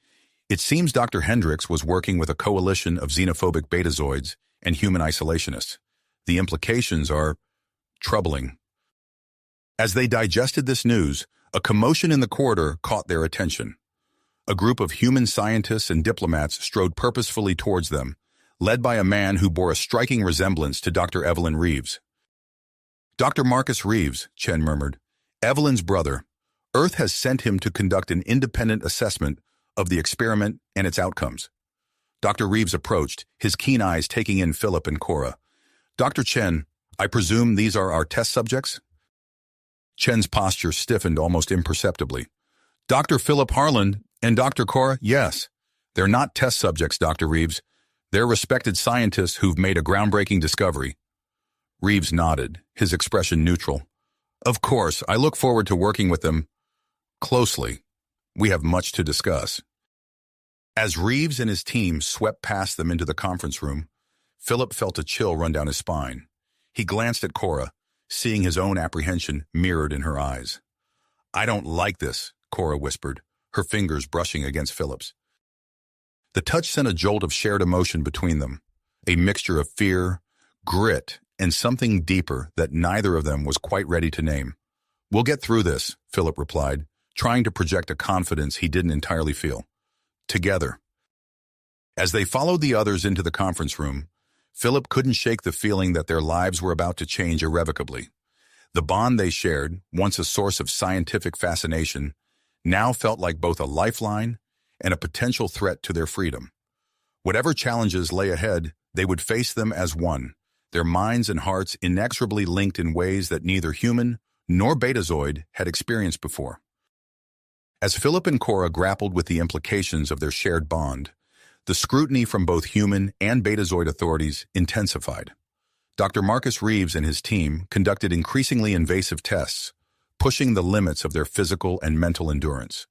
It seems Dr. Hendricks was working with a coalition of xenophobic Betazoids and human isolationists. The implications are troubling." As they digested this news, a commotion in the corridor caught their attention. A group of human scientists and diplomats strode purposefully towards them, led by a man who bore a striking resemblance to Dr. Evelyn Reeves. "Dr. Marcus Reeves," Chen murmured, "Evelyn's brother. Earth has sent him to conduct an independent assessment of the experiment and its outcomes." Dr. Reeves approached, his keen eyes taking in Philip and Cora. "Dr. Chen, I presume these are our test subjects?" Chen's posture stiffened almost imperceptibly. "Dr. Philip Harland and Dr. Cora, yes. They're not test subjects, Dr. Reeves. They're respected scientists who've made a groundbreaking discovery." Reeves nodded, his expression neutral. "Of course, I look forward to working with them closely. We have much to discuss." As Reeves and his team swept past them into the conference room, Philip felt a chill run down his spine. He glanced at Cora, seeing his own apprehension mirrored in her eyes. "I don't like this," Cora whispered, her fingers brushing against Philip's. The touch sent a jolt of shared emotion between them, a mixture of fear, grit, and something deeper that neither of them was quite ready to name. "We'll get through this," Philip replied, trying to project a confidence he didn't entirely feel. "Together." As they followed the others into the conference room, Philip couldn't shake the feeling that their lives were about to change irrevocably. The bond they shared, once a source of scientific fascination, now felt like both a lifeline and a potential threat to their freedom. Whatever challenges lay ahead, they would face them as one, their minds and hearts inexorably linked in ways that neither human nor Betazoid had experienced before. As Philip and Cora grappled with the implications of their shared bond, the scrutiny from both human and Betazoid authorities intensified. Dr. Marcus Reeves and his team conducted increasingly invasive tests, pushing the limits of their physical and mental endurance.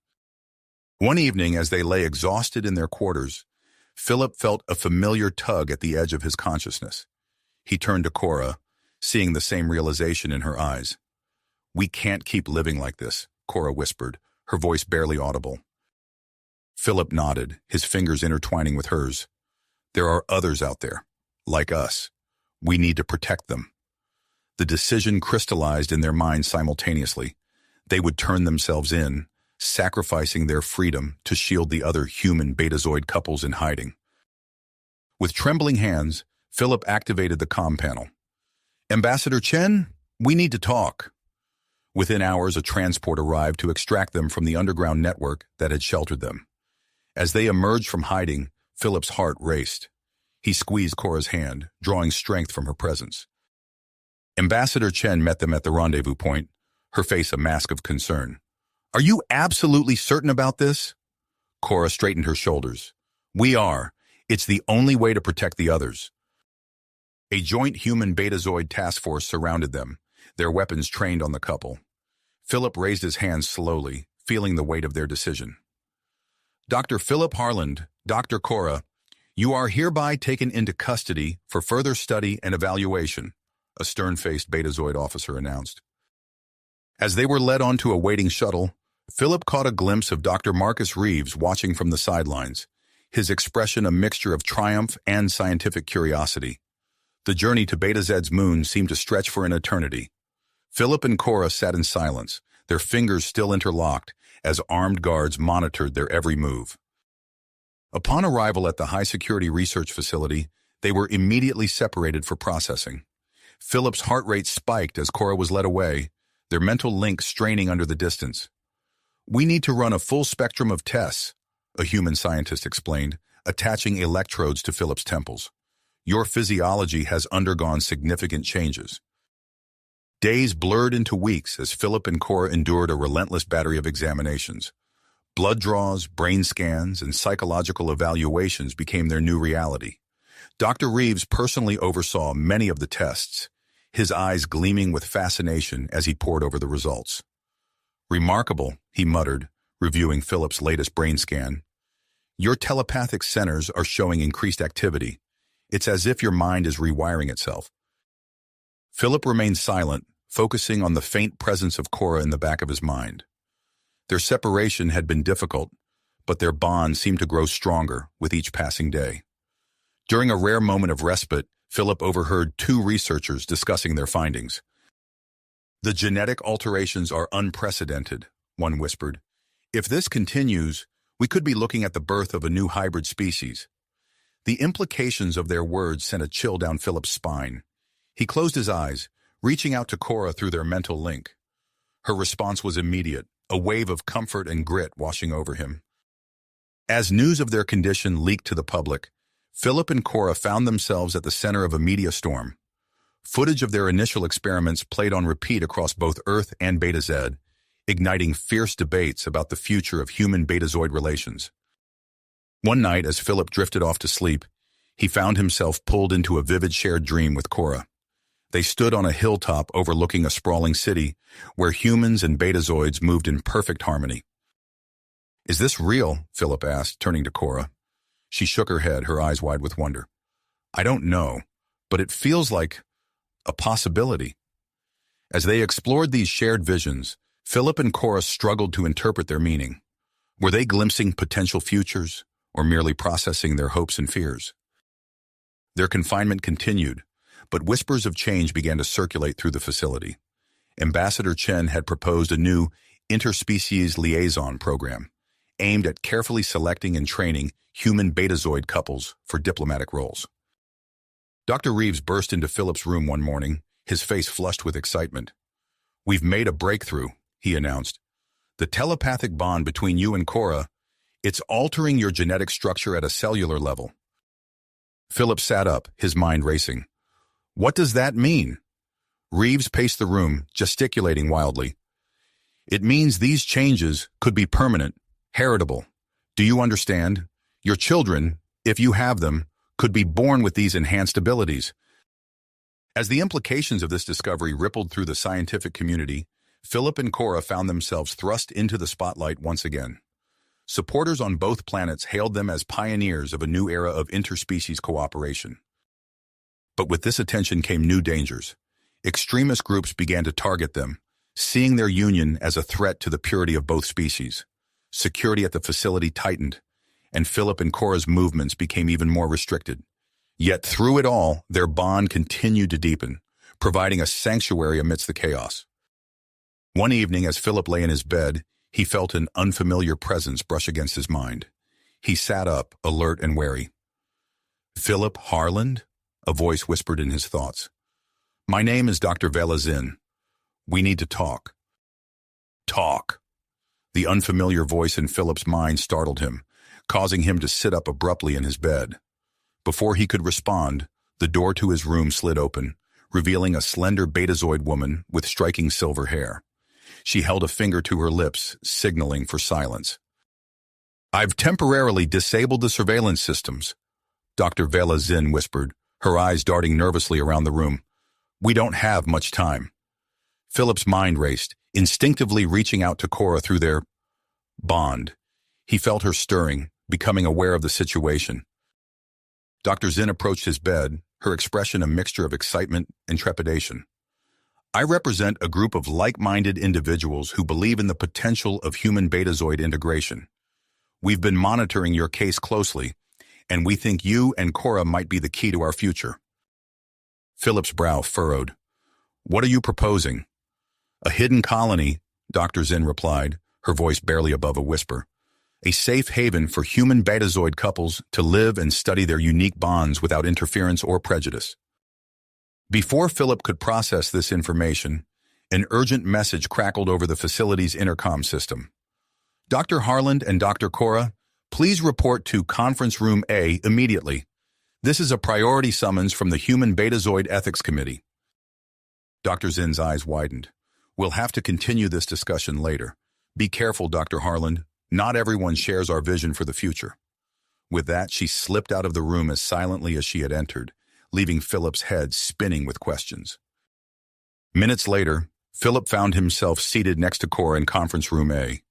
One evening, as they lay exhausted in their quarters, Philip felt a familiar tug at the edge of his consciousness. He turned to Cora, seeing the same realization in her eyes. "We can't keep living like this," Cora whispered, her voice barely audible. Philip nodded, his fingers intertwining with hers. "There are others out there, like us. We need to protect them." The decision crystallized in their minds simultaneously. They would turn themselves in, sacrificing their freedom to shield the other human Betazoid couples in hiding. With trembling hands, Philip activated the comm panel. "Ambassador Chen, we need to talk." Within hours, a transport arrived to extract them from the underground network that had sheltered them. As they emerged from hiding, Philip's heart raced. He squeezed Cora's hand, drawing strength from her presence. Ambassador Chen met them at the rendezvous point, her face a mask of concern. "Are you absolutely certain about this?" Cora straightened her shoulders. "We are. It's the only way to protect the others." A joint human Betazoid task force surrounded them, their weapons trained on the couple. Philip raised his hands slowly, feeling the weight of their decision. "Dr. Philip Harland, Dr. Cora, you are hereby taken into custody for further study and evaluation," a stern-faced Betazoid officer announced. As they were led onto a waiting shuttle, Philip caught a glimpse of Dr. Marcus Reeves watching from the sidelines, his expression a mixture of triumph and scientific curiosity. The journey to Beta Z's moon seemed to stretch for an eternity. Philip and Cora sat in silence, their fingers still interlocked, as armed guards monitored their every move. Upon arrival at the high-security research facility, they were immediately separated for processing. Philip's heart rate spiked as Cora was led away, their mental link straining under the distance. "We need to run a full spectrum of tests," a human scientist explained, attaching electrodes to Philip's temples. "Your physiology has undergone significant changes." Days blurred into weeks as Philip and Cora endured a relentless battery of examinations. Blood draws, brain scans, and psychological evaluations became their new reality. Dr. Reeves personally oversaw many of the tests, his eyes gleaming with fascination as he pored over the results. "Remarkable," he muttered, reviewing Philip's latest brain scan. "Your telepathic centers are showing increased activity. It's as if your mind is rewiring itself." Philip remained silent, focusing on the faint presence of Cora in the back of his mind. Their separation had been difficult, but their bond seemed to grow stronger with each passing day. During a rare moment of respite, Philip overheard two researchers discussing their findings. "The genetic alterations are unprecedented," one whispered. "If this continues, we could be looking at the birth of a new hybrid species." The implications of their words sent a chill down Philip's spine. He closed his eyes, reaching out to Cora through their mental link. Her response was immediate, a wave of comfort and grit washing over him. As news of their condition leaked to the public, Philip and Cora found themselves at the center of a media storm. Footage of their initial experiments played on repeat across both Earth and Beta Z, igniting fierce debates about the future of human Betazoid relations. One night, as Philip drifted off to sleep, he found himself pulled into a vivid shared dream with Cora. They stood on a hilltop overlooking a sprawling city where humans and Betazoids moved in perfect harmony. "Is this real?" Philip asked, turning to Cora. She shook her head, her eyes wide with wonder. "I don't know, but it feels like a possibility." As they explored these shared visions, Philip and Cora struggled to interpret their meaning. Were they glimpsing potential futures, or merely processing their hopes and fears. Their confinement continued, but whispers of change began to circulate through the facility. Ambassador Chen had proposed a new interspecies liaison program aimed at carefully selecting and training human betazoid couples for diplomatic roles. Dr. Reeves burst into Philip's room one morning, his face flushed with excitement. "We've made a breakthrough," he announced. "The telepathic bond between you and Cora, it's altering your genetic structure at a cellular level." Philip sat up, his mind racing. "What does that mean?" Reeves paced the room, gesticulating wildly. "It means these changes could be permanent, heritable. Do you understand? Your children, if you have them, could be born with these enhanced abilities." As the implications of this discovery rippled through the scientific community, Philip and Cora found themselves thrust into the spotlight once again. Supporters on both planets hailed them as pioneers of a new era of interspecies cooperation. But with this attention came new dangers. Extremist groups began to target them, seeing their union as a threat to the purity of both species. Security at the facility tightened, and Philip and Cora's movements became even more restricted. Yet through it all, their bond continued to deepen, providing a sanctuary amidst the chaos. One evening, as Philip lay in his bed, he felt an unfamiliar presence brush against his mind. He sat up, alert and wary. "Philip Harland?" a voice whispered in his thoughts. "My name is Dr. Vela Zinn. We need to talk." Talk. The unfamiliar voice in Philip's mind startled him, causing him to sit up abruptly in his bed. Before he could respond, the door to his room slid open, revealing a slender betazoid woman with striking silver hair. She held a finger to her lips, signaling for silence. "I've temporarily disabled the surveillance systems," Dr. Vela Zinn whispered, her eyes darting nervously around the room. "We don't have much time." Philip's mind raced, instinctively reaching out to Cora through their bond. He felt her stirring, becoming aware of the situation. Dr. Zinn approached his bed, her expression a mixture of excitement and trepidation. "I represent a group of like-minded individuals who believe in the potential of human betazoid integration. We've been monitoring your case closely, and we think you and Cora might be the key to our future." Philip's brow furrowed. "What are you proposing?" "A hidden colony," Dr. Zinn replied, her voice barely above a whisper. "A safe haven for human betazoid couples to live and study their unique bonds without interference or prejudice." Before Philip could process this information, an urgent message crackled over the facility's intercom system. "Dr. Harland and Dr. Cora, please report to Conference Room A immediately. This is a priority summons from the Human Betazoid Ethics Committee." Dr. Zinn's eyes widened. "We'll have to continue this discussion later. Be careful, Dr. Harland. Not everyone shares our vision for the future." With that, she slipped out of the room as silently as she had entered, leaving Philip's head spinning with questions. Minutes later, Philip found himself seated next to Cora in Conference Room A,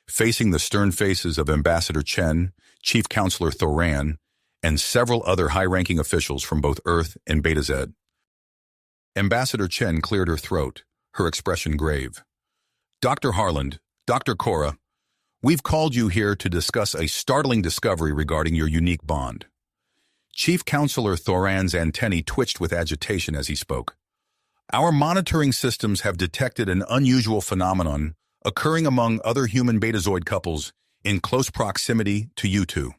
facing the stern faces of Ambassador Chen, Chief Counselor Thoran, and several other high-ranking officials from both Earth and Beta Z. Ambassador Chen cleared her throat, her expression grave. "Dr. Harland, Dr. Cora, we've called you here to discuss a startling discovery regarding your unique bond." Chief Counselor Thoran's antennae twitched with agitation as he spoke. "Our monitoring systems have detected an unusual phenomenon occurring among other human betazoid couples in close proximity to you two."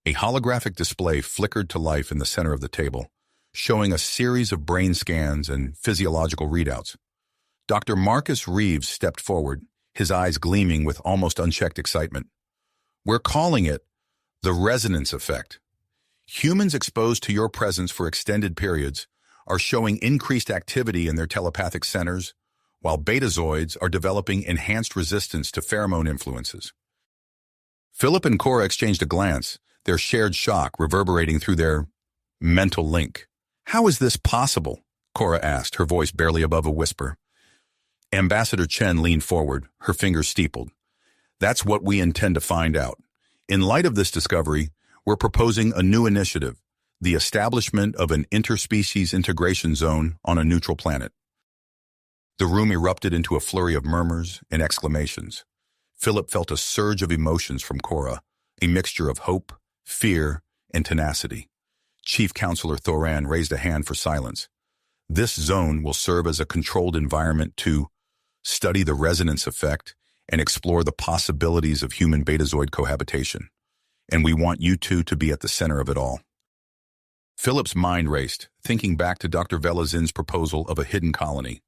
A holographic display flickered to life in the center of the table, showing a series of brain scans and physiological readouts. Dr. Marcus Reeves stepped forward, his eyes gleaming with almost unchecked excitement. "We're calling it the resonance effect. Humans exposed to your presence for extended periods are showing increased activity in their telepathic centers, while betazoids are developing enhanced resistance to pheromone influences." Philip and Cora exchanged a glance, their shared shock reverberating through their mental link. "How is this possible?" Cora asked, her voice barely above a whisper. Ambassador Chen leaned forward, her fingers steepled. "That's what we intend to find out. In light of this discovery, we're proposing a new initiative, the establishment of an interspecies integration zone on a neutral planet." The room erupted into a flurry of murmurs and exclamations. Philip felt a surge of emotions from Cora, a mixture of hope, fear, and tenacity. Chief Counselor Thoran raised a hand for silence. This zone will serve as a controlled environment to study the resonance effect and explore the possibilities of human betazoid cohabitation. And we want you two to be at the center of it all. Philip's mind raced, thinking back to Dr. Velazin's proposal of a hidden colony.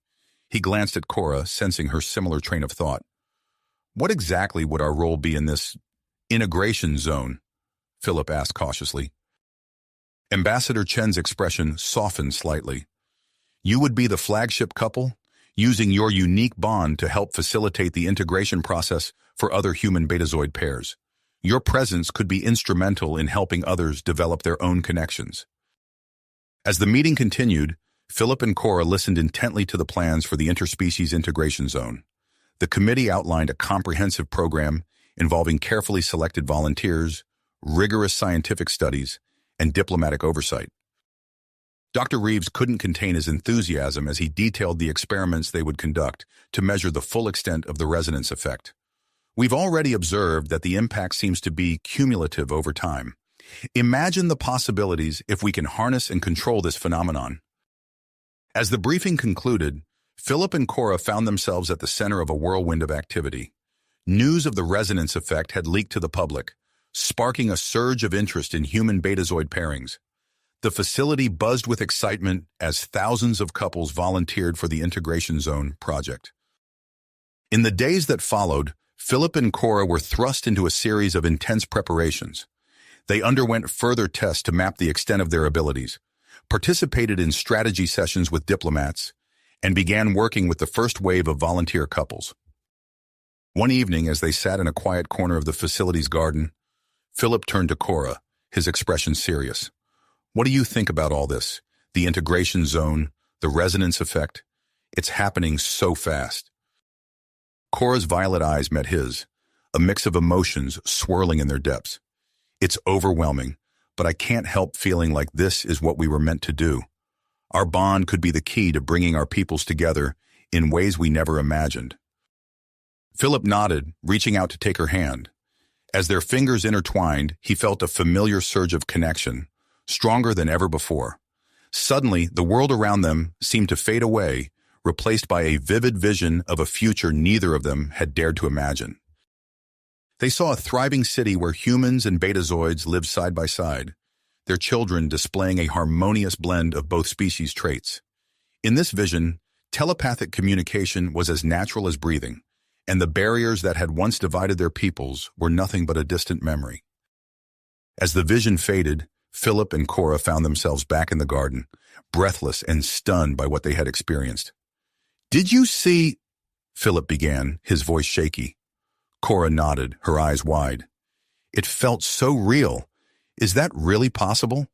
He glanced at Cora, sensing her similar train of thought. What exactly would our role be in this integration zone? Philip asked cautiously. Ambassador Chen's expression softened slightly. You would be the flagship couple, using your unique bond to help facilitate the integration process for other human betazoid pairs. Your presence could be instrumental in helping others develop their own connections. As the meeting continued, Philip and Cora listened intently to the plans for the interspecies integration zone. The committee outlined a comprehensive program involving carefully selected volunteers, rigorous scientific studies, and diplomatic oversight. Dr. Reeves couldn't contain his enthusiasm as he detailed the experiments they would conduct to measure the full extent of the resonance effect. We've already observed that the impact seems to be cumulative over time. Imagine the possibilities if we can harness and control this phenomenon. As the briefing concluded, Philip and Cora found themselves at the center of a whirlwind of activity. News of the resonance effect had leaked to the public, sparking a surge of interest in human betazoid pairings. The facility buzzed with excitement as thousands of couples volunteered for the Integration Zone project. In the days that followed, Philip and Cora were thrust into a series of intense preparations. They underwent further tests to map the extent of their abilities, participated in strategy sessions with diplomats, and began working with the first wave of volunteer couples. One evening, as they sat in a quiet corner of the facility's garden, Philip turned to Cora, his expression serious. What do you think about all this? The integration zone, the resonance effect? It's happening so fast. Cora's violet eyes met his, a mix of emotions swirling in their depths. It's overwhelming, but I can't help feeling like this is what we were meant to do. Our bond could be the key to bringing our peoples together in ways we never imagined. Philip nodded, reaching out to take her hand. As their fingers intertwined, he felt a familiar surge of connection, stronger than ever before. Suddenly, the world around them seemed to fade away, replaced by a vivid vision of a future neither of them had dared to imagine. They saw a thriving city where humans and betazoids lived side by side, their children displaying a harmonious blend of both species traits. In this vision, telepathic communication was as natural as breathing, and the barriers that had once divided their peoples were nothing but a distant memory. As the vision faded, Philip and Cora found themselves back in the garden, breathless and stunned by what they had experienced. Did you see? Philip began, his voice shaky. Cora nodded, her eyes wide. It felt so real. Is that really possible?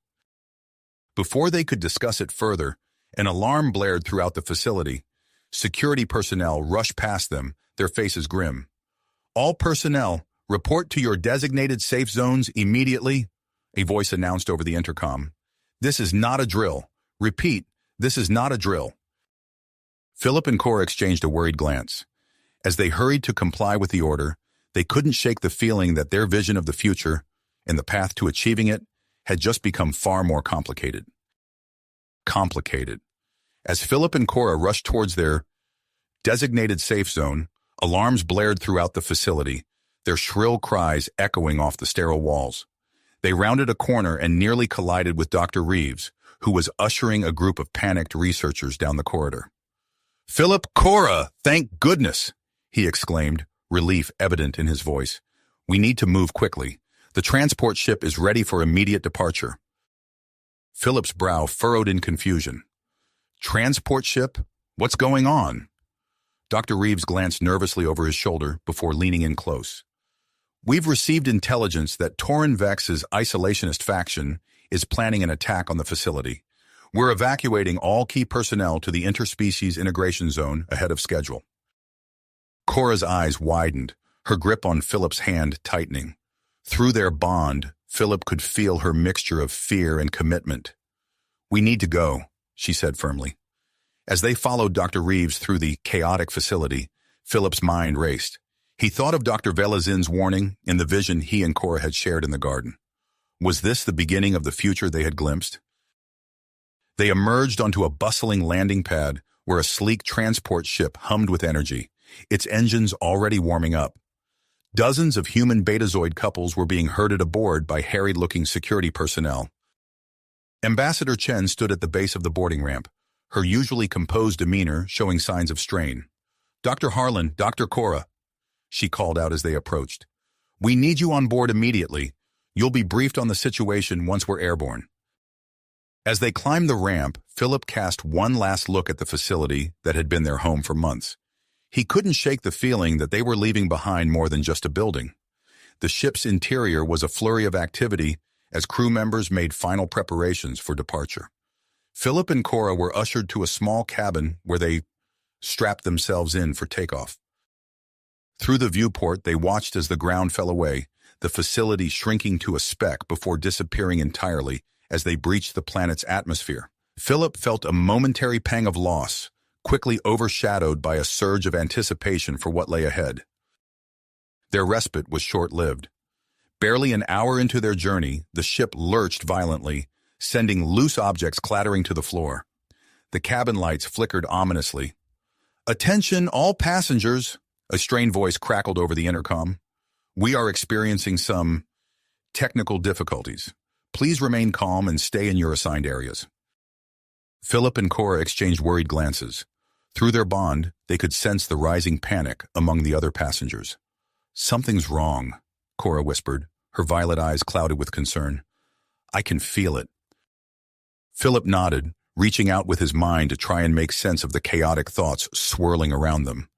Before they could discuss it further, an alarm blared throughout the facility. Security personnel rushed past them, their faces grim. All personnel, report to your designated safe zones immediately, a voice announced over the intercom. This is not a drill. Repeat, this is not a drill. Philip and Cora exchanged a worried glance. As they hurried to comply with the order, they couldn't shake the feeling that their vision of the future and the path to achieving it had just become far more complicated. As Philip and Cora rushed towards their designated safe zone, alarms blared throughout the facility, their shrill cries echoing off the sterile walls. They rounded a corner and nearly collided with Dr. Reeves, who was ushering a group of panicked researchers down the corridor. "Philip, Cora, thank goodness!" he exclaimed, relief evident in his voice. "We need to move quickly. The transport ship is ready for immediate departure." Philip's brow furrowed in confusion. Transport ship? What's going on? Dr. Reeves glanced nervously over his shoulder before leaning in close. We've received intelligence that Torin Vex's isolationist faction is planning an attack on the facility. We're evacuating all key personnel to the interspecies integration zone ahead of schedule. Cora's eyes widened, her grip on Philip's hand tightening. Through their bond, Philip could feel her mixture of fear and commitment. "We need to go," she said firmly. As they followed Dr. Reeves through the chaotic facility, Philip's mind raced. He thought of Dr. Velazin's warning in the vision he and Cora had shared in the garden. Was this the beginning of the future they had glimpsed? They emerged onto a bustling landing pad where a sleek transport ship hummed with energy, its engines already warming up. Dozens of human betazoid couples were being herded aboard by harried-looking security personnel. Ambassador Chen stood at the base of the boarding ramp, her usually composed demeanor showing signs of strain. "Dr. Harlan, Dr. Cora," she called out as they approached. "We need you on board immediately. You'll be briefed on the situation once we're airborne." As they climbed the ramp, Philip cast one last look at the facility that had been their home for months. He couldn't shake the feeling that they were leaving behind more than just a building. The ship's interior was a flurry of activity as crew members made final preparations for departure. Philip and Cora were ushered to a small cabin where they strapped themselves in for takeoff. Through the viewport, they watched as the ground fell away, the facility shrinking to a speck before disappearing entirely as they breached the planet's atmosphere. Philip felt a momentary pang of loss, quickly overshadowed by a surge of anticipation for what lay ahead. Their respite was short-lived. Barely an hour into their journey, the ship lurched violently, sending loose objects clattering to the floor. The cabin lights flickered ominously. "Attention, all passengers," a strained voice crackled over the intercom. "We are experiencing some technical difficulties. Please remain calm and stay in your assigned areas." Philip and Cora exchanged worried glances. Through their bond, they could sense the rising panic among the other passengers. "Something's wrong," Cora whispered, her violet eyes clouded with concern. "I can feel it." Philip nodded, reaching out with his mind to try and make sense of the chaotic thoughts swirling around them.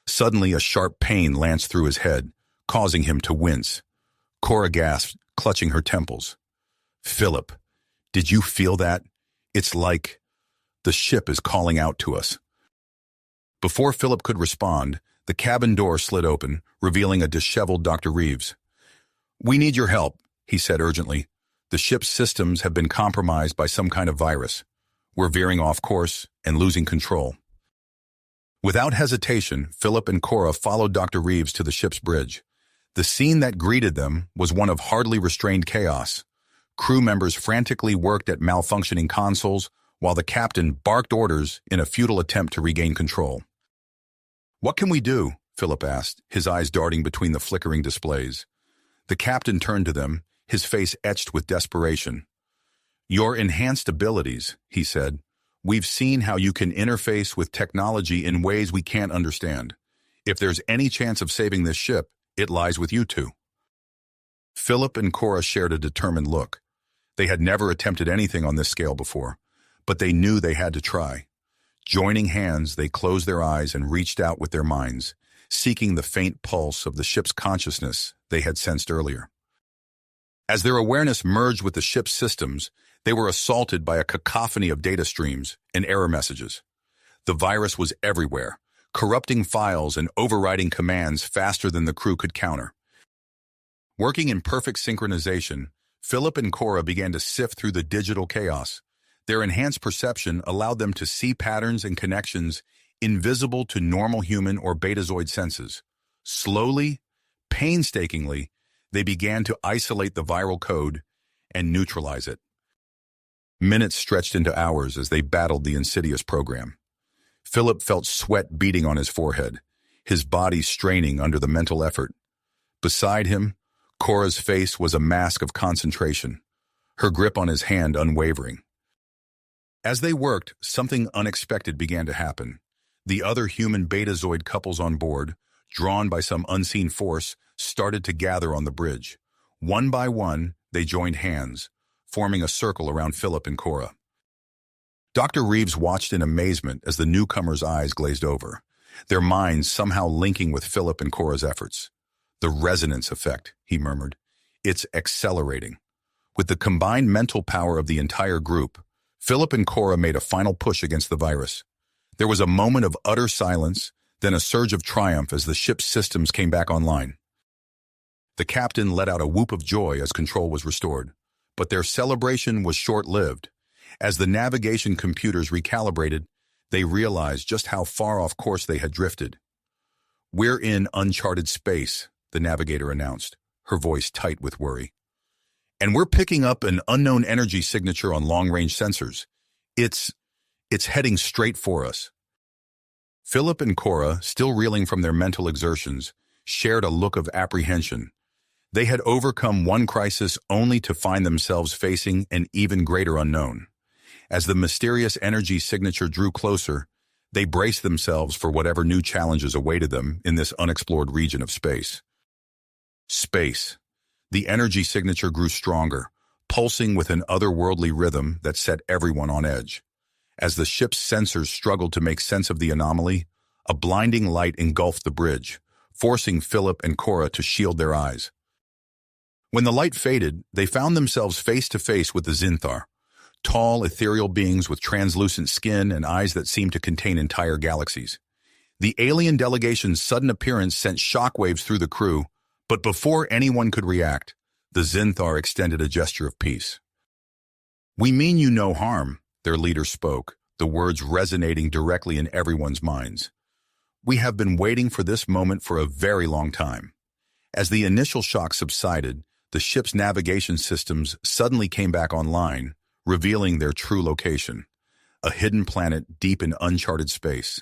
Suddenly, a sharp pain lanced through his head, causing him to wince. Cora gasped, clutching her temples. "Philip, did you feel that? It's like the ship is calling out to us." Before Philip could respond, the cabin door slid open, revealing a disheveled Dr. Reeves. "We need your help," he said urgently. "The ship's systems have been compromised by some kind of virus. We're veering off course and losing control." Without hesitation, Philip and Cora followed Dr. Reeves to the ship's bridge. The scene that greeted them was one of hardly restrained chaos. Crew members frantically worked at malfunctioning consoles, while the captain barked orders in a futile attempt to regain control. "What can we do?" Philip asked, his eyes darting between the flickering displays. The captain turned to them, his face etched with desperation. "Your enhanced abilities," he said. "We've seen how you can interface with technology in ways we can't understand. If there's any chance of saving this ship, it lies with you two." Philip and Cora shared a determined look. They had never attempted anything on this scale before, but they knew they had to try. Joining hands, they closed their eyes and reached out with their minds, seeking the faint pulse of the ship's consciousness they had sensed earlier. As their awareness merged with the ship's systems, they were assaulted by a cacophony of data streams and error messages. The virus was everywhere, corrupting files and overriding commands faster than the crew could counter. Working in perfect synchronization, Philip and Cora began to sift through the digital chaos. Their enhanced perception allowed them to see patterns and connections invisible to normal human or betazoid senses. Slowly, painstakingly, they began to isolate the viral code and neutralize it. Minutes stretched into hours as they battled the insidious program. Philip felt sweat beating on his forehead, his body straining under the mental effort. Beside him, Cora's face was a mask of concentration, her grip on his hand unwavering. As they worked, something unexpected began to happen. The other human betazoid couples on board, drawn by some unseen force, started to gather on the bridge. One by one, they joined hands, forming a circle around Philip and Cora. Dr. Reeves watched in amazement as the newcomers' eyes glazed over, their minds somehow linking with Philip and Cora's efforts. "The resonance effect," he murmured. "It's accelerating." With the combined mental power of the entire group, Philip and Cora made a final push against the virus. There was a moment of utter silence, then a surge of triumph as the ship's systems came back online. The captain let out a whoop of joy as control was restored, but their celebration was short-lived. As the navigation computers recalibrated, they realized just how far off course they had drifted. "We're in Uncharted Space," the navigator announced, her voice tight with worry. "And we're picking up an unknown energy signature on long-range sensors. It's heading straight for us." Philip and Cora, still reeling from their mental exertions, shared a look of apprehension. They had overcome one crisis only to find themselves facing an even greater unknown. As the mysterious energy signature drew closer, they braced themselves for whatever new challenges awaited them in this unexplored region of space. Space. The energy signature grew stronger, pulsing with an otherworldly rhythm that set everyone on edge. As the ship's sensors struggled to make sense of the anomaly, a blinding light engulfed the bridge, forcing Philip and Cora to shield their eyes. When the light faded, they found themselves face to face with the Zinthar, tall, ethereal beings with translucent skin and eyes that seemed to contain entire galaxies. The alien delegation's sudden appearance sent shockwaves through the crew, but before anyone could react, the Zinthar extended a gesture of peace. "We mean you no harm," their leader spoke, the words resonating directly in everyone's minds. "We have been waiting for this moment for a very long time." As the initial shock subsided, the ship's navigation systems suddenly came back online, revealing their true location, a hidden planet deep in uncharted space.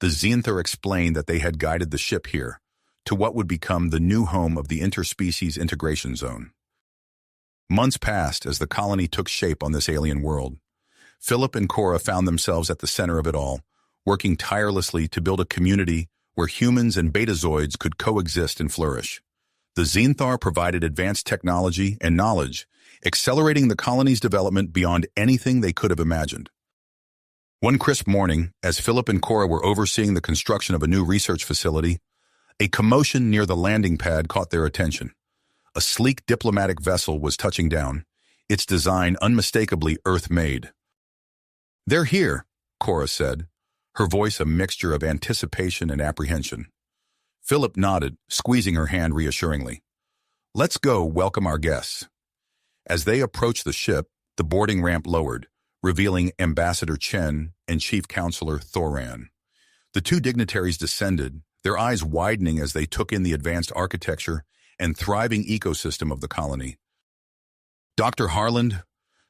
The Zinthar explained that they had guided the ship here, to what would become the new home of the interspecies integration zone. Months passed as the colony took shape on this alien world. Philip and Cora found themselves at the center of it all, working tirelessly to build a community where humans and betazoids could coexist and flourish. The Zinthar provided advanced technology and knowledge, accelerating the colony's development beyond anything they could have imagined. One crisp morning, as Philip and Cora were overseeing the construction of a new research facility, a commotion near the landing pad caught their attention. A sleek diplomatic vessel was touching down, its design unmistakably Earth-made. "They're here," Cora said, her voice a mixture of anticipation and apprehension. Philip nodded, squeezing her hand reassuringly. "Let's go welcome our guests." As they approached the ship, the boarding ramp lowered, revealing Ambassador Chen and Chief Counselor Thoran. The two dignitaries descended, their eyes widening as they took in the advanced architecture and thriving ecosystem of the colony. "Dr. Harland,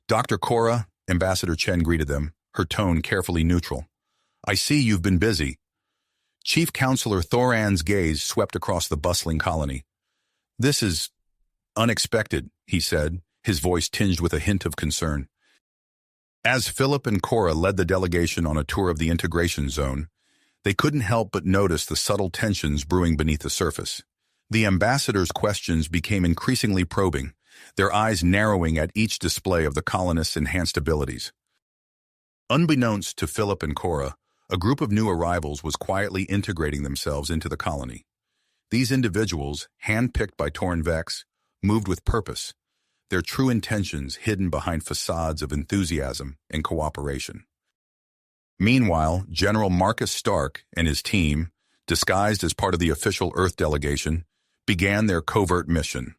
Dr. Cora," Ambassador Chen greeted them, her tone carefully neutral. "I see you've been busy." Chief Counselor Thoran's gaze swept across the bustling colony. "This is unexpected," he said, his voice tinged with a hint of concern. As Philip and Cora led the delegation on a tour of the integration zone, they couldn't help but notice the subtle tensions brewing beneath the surface. The ambassador's questions became increasingly probing, their eyes narrowing at each display of the colonists' enhanced abilities. Unbeknownst to Philip and Cora, a group of new arrivals was quietly integrating themselves into the colony. These individuals, handpicked by Torn Vex, moved with purpose, their true intentions hidden behind facades of enthusiasm and cooperation. Meanwhile, General Marcus Stark and his team, disguised as part of the official Earth delegation, began their covert mission.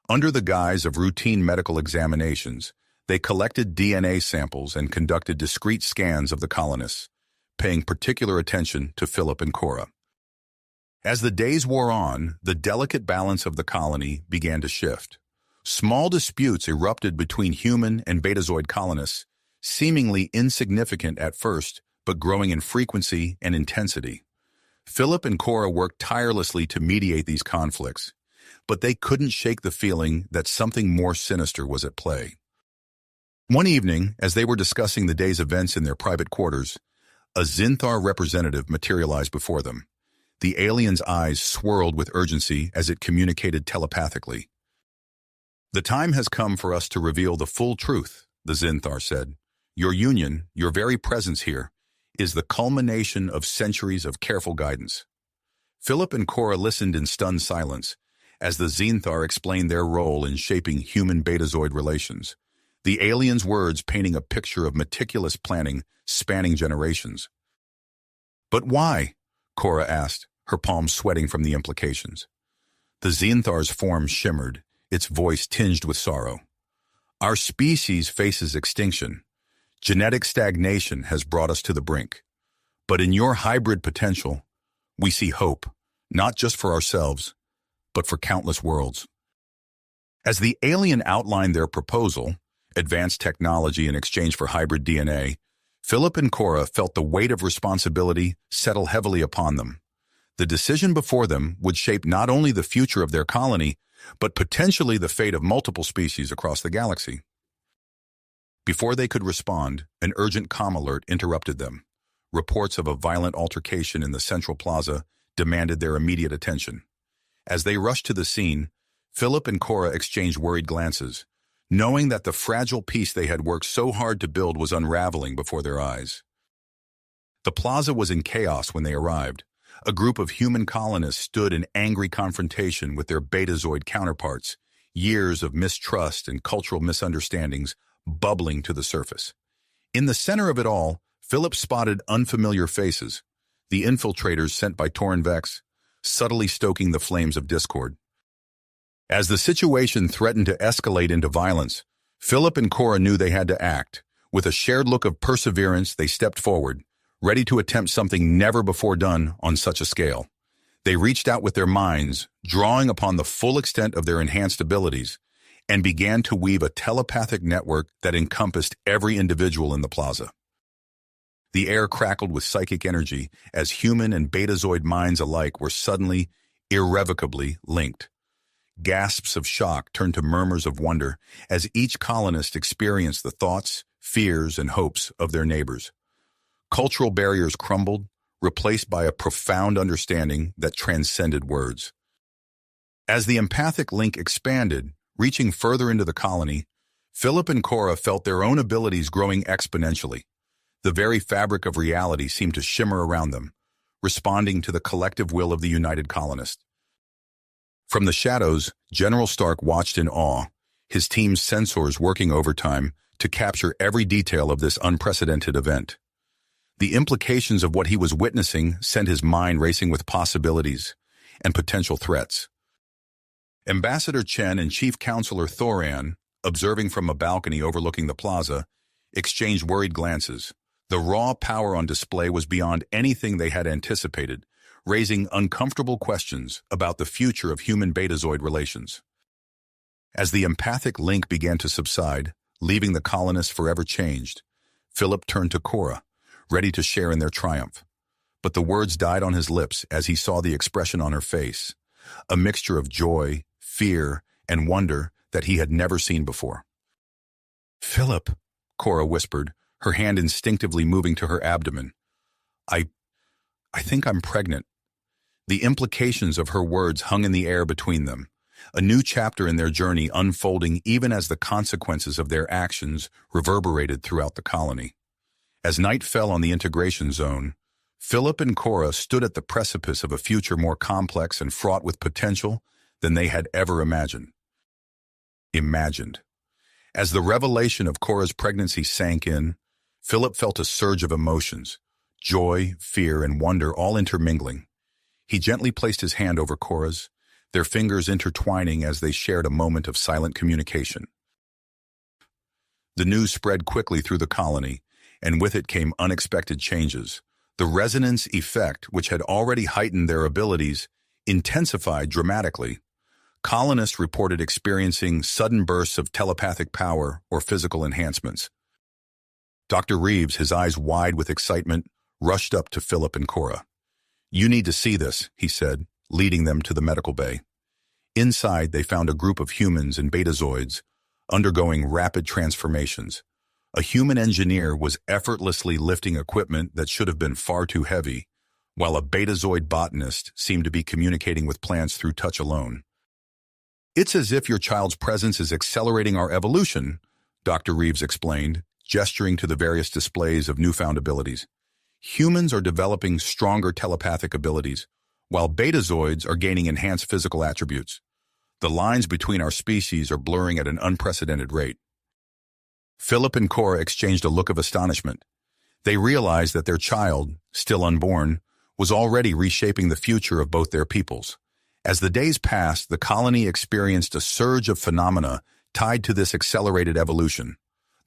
Under the guise of routine medical examinations, they collected DNA samples and conducted discreet scans of the colonists, paying particular attention to Philip and Cora. As the days wore on, the delicate balance of the colony began to shift. Small disputes erupted between human and betazoid colonists, seemingly insignificant at first, but growing in frequency and intensity. Philip and Cora worked tirelessly to mediate these conflicts, but they couldn't shake the feeling that something more sinister was at play. One evening, as they were discussing the day's events in their private quarters, a Zinthar representative materialized before them. The alien's eyes swirled with urgency as it communicated telepathically. "The time has come for us to reveal the full truth," the Zinthar said. "Your union, your very presence here, is the culmination of centuries of careful guidance." Philip and Cora listened in stunned silence as the Zinthar explained their role in shaping human-betazoid relations, the alien's words painting a picture of meticulous planning spanning generations. "But why?" Cora asked, her palms sweating from the implications. The Zinthar's form shimmered, its voice tinged with sorrow. "Our species faces extinction. Genetic stagnation has brought us to the brink. But in your hybrid potential, we see hope, not just for ourselves, but for countless worlds. As the alien outlined their proposal, advanced technology in exchange for hybrid DNA, Philip and Cora felt the weight of responsibility settle heavily upon them. The decision before them would shape not only the future of their colony, but potentially the fate of multiple species across the galaxy. Before they could respond, an urgent comm alert interrupted them. Reports of a violent altercation in the central plaza demanded their immediate attention. As they rushed to the scene, Philip and Cora exchanged worried glances, knowing that the fragile peace they had worked so hard to build was unraveling before their eyes. The plaza was in chaos when they arrived. A group of human colonists stood in angry confrontation with their betazoid counterparts, years of mistrust and cultural misunderstandings bubbling to the surface. In the center of it all, Philip spotted unfamiliar faces, the infiltrators sent by Torn Vex, subtly stoking the flames of discord. As the situation threatened to escalate into violence, Philip and Cora knew they had to act. With a shared look of perseverance, they stepped forward, ready to attempt something never before done on such a scale. They reached out with their minds, drawing upon the full extent of their enhanced abilities, and began to weave a telepathic network that encompassed every individual in the plaza. The air crackled with psychic energy as human and betazoid minds alike were suddenly, irrevocably linked. Gasps of shock turned to murmurs of wonder as each colonist experienced the thoughts, fears, and hopes of their neighbors. Cultural barriers crumbled, replaced by a profound understanding that transcended words. As the empathic link expanded, reaching further into the colony, Philip and Cora felt their own abilities growing exponentially. The very fabric of reality seemed to shimmer around them, responding to the collective will of the united colonists. From the shadows, General Stark watched in awe, his team's sensors working overtime to capture every detail of this unprecedented event. The implications of what he was witnessing sent his mind racing with possibilities and potential threats. Ambassador Chen and Chief Counselor Thoran, observing from a balcony overlooking the plaza, exchanged worried glances. The raw power on display was beyond anything they had anticipated, raising uncomfortable questions about the future of human-betazoid relations. As the empathic link began to subside, leaving the colonists forever changed, Philip turned to Cora, ready to share in their triumph. But the words died on his lips as he saw the expression on her face, a mixture of joy, fear, and wonder that he had never seen before. "Philip," Cora whispered, her hand instinctively moving to her abdomen. I think I'm pregnant." The implications of her words hung in the air between them, a new chapter in their journey unfolding even as the consequences of their actions reverberated throughout the colony. As night fell on the integration zone, Philip and Cora stood at the precipice of a future more complex and fraught with potential than they had ever imagined. As the revelation of Cora's pregnancy sank in, Philip felt a surge of emotions, joy, fear, and wonder all intermingling. He gently placed his hand over Cora's, their fingers intertwining as they shared a moment of silent communication. The news spread quickly through the colony, and with it came unexpected changes. The resonance effect, which had already heightened their abilities, intensified dramatically. Colonists reported experiencing sudden bursts of telepathic power or physical enhancements. Dr. Reeves, his eyes wide with excitement, rushed up to Philip and Cora. "You need to see this," he said, leading them to the medical bay. Inside, they found a group of humans and betazoids undergoing rapid transformations. A human engineer was effortlessly lifting equipment that should have been far too heavy, while a betazoid botanist seemed to be communicating with plants through touch alone. "It's as if your child's presence is accelerating our evolution," Dr. Reeves explained, gesturing to the various displays of newfound abilities. "Humans are developing stronger telepathic abilities, while betazoids are gaining enhanced physical attributes. The lines between our species are blurring at an unprecedented rate." Philip and Cora exchanged a look of astonishment. They realized that their child, still unborn, was already reshaping the future of both their peoples. As the days passed, the colony experienced a surge of phenomena tied to this accelerated evolution.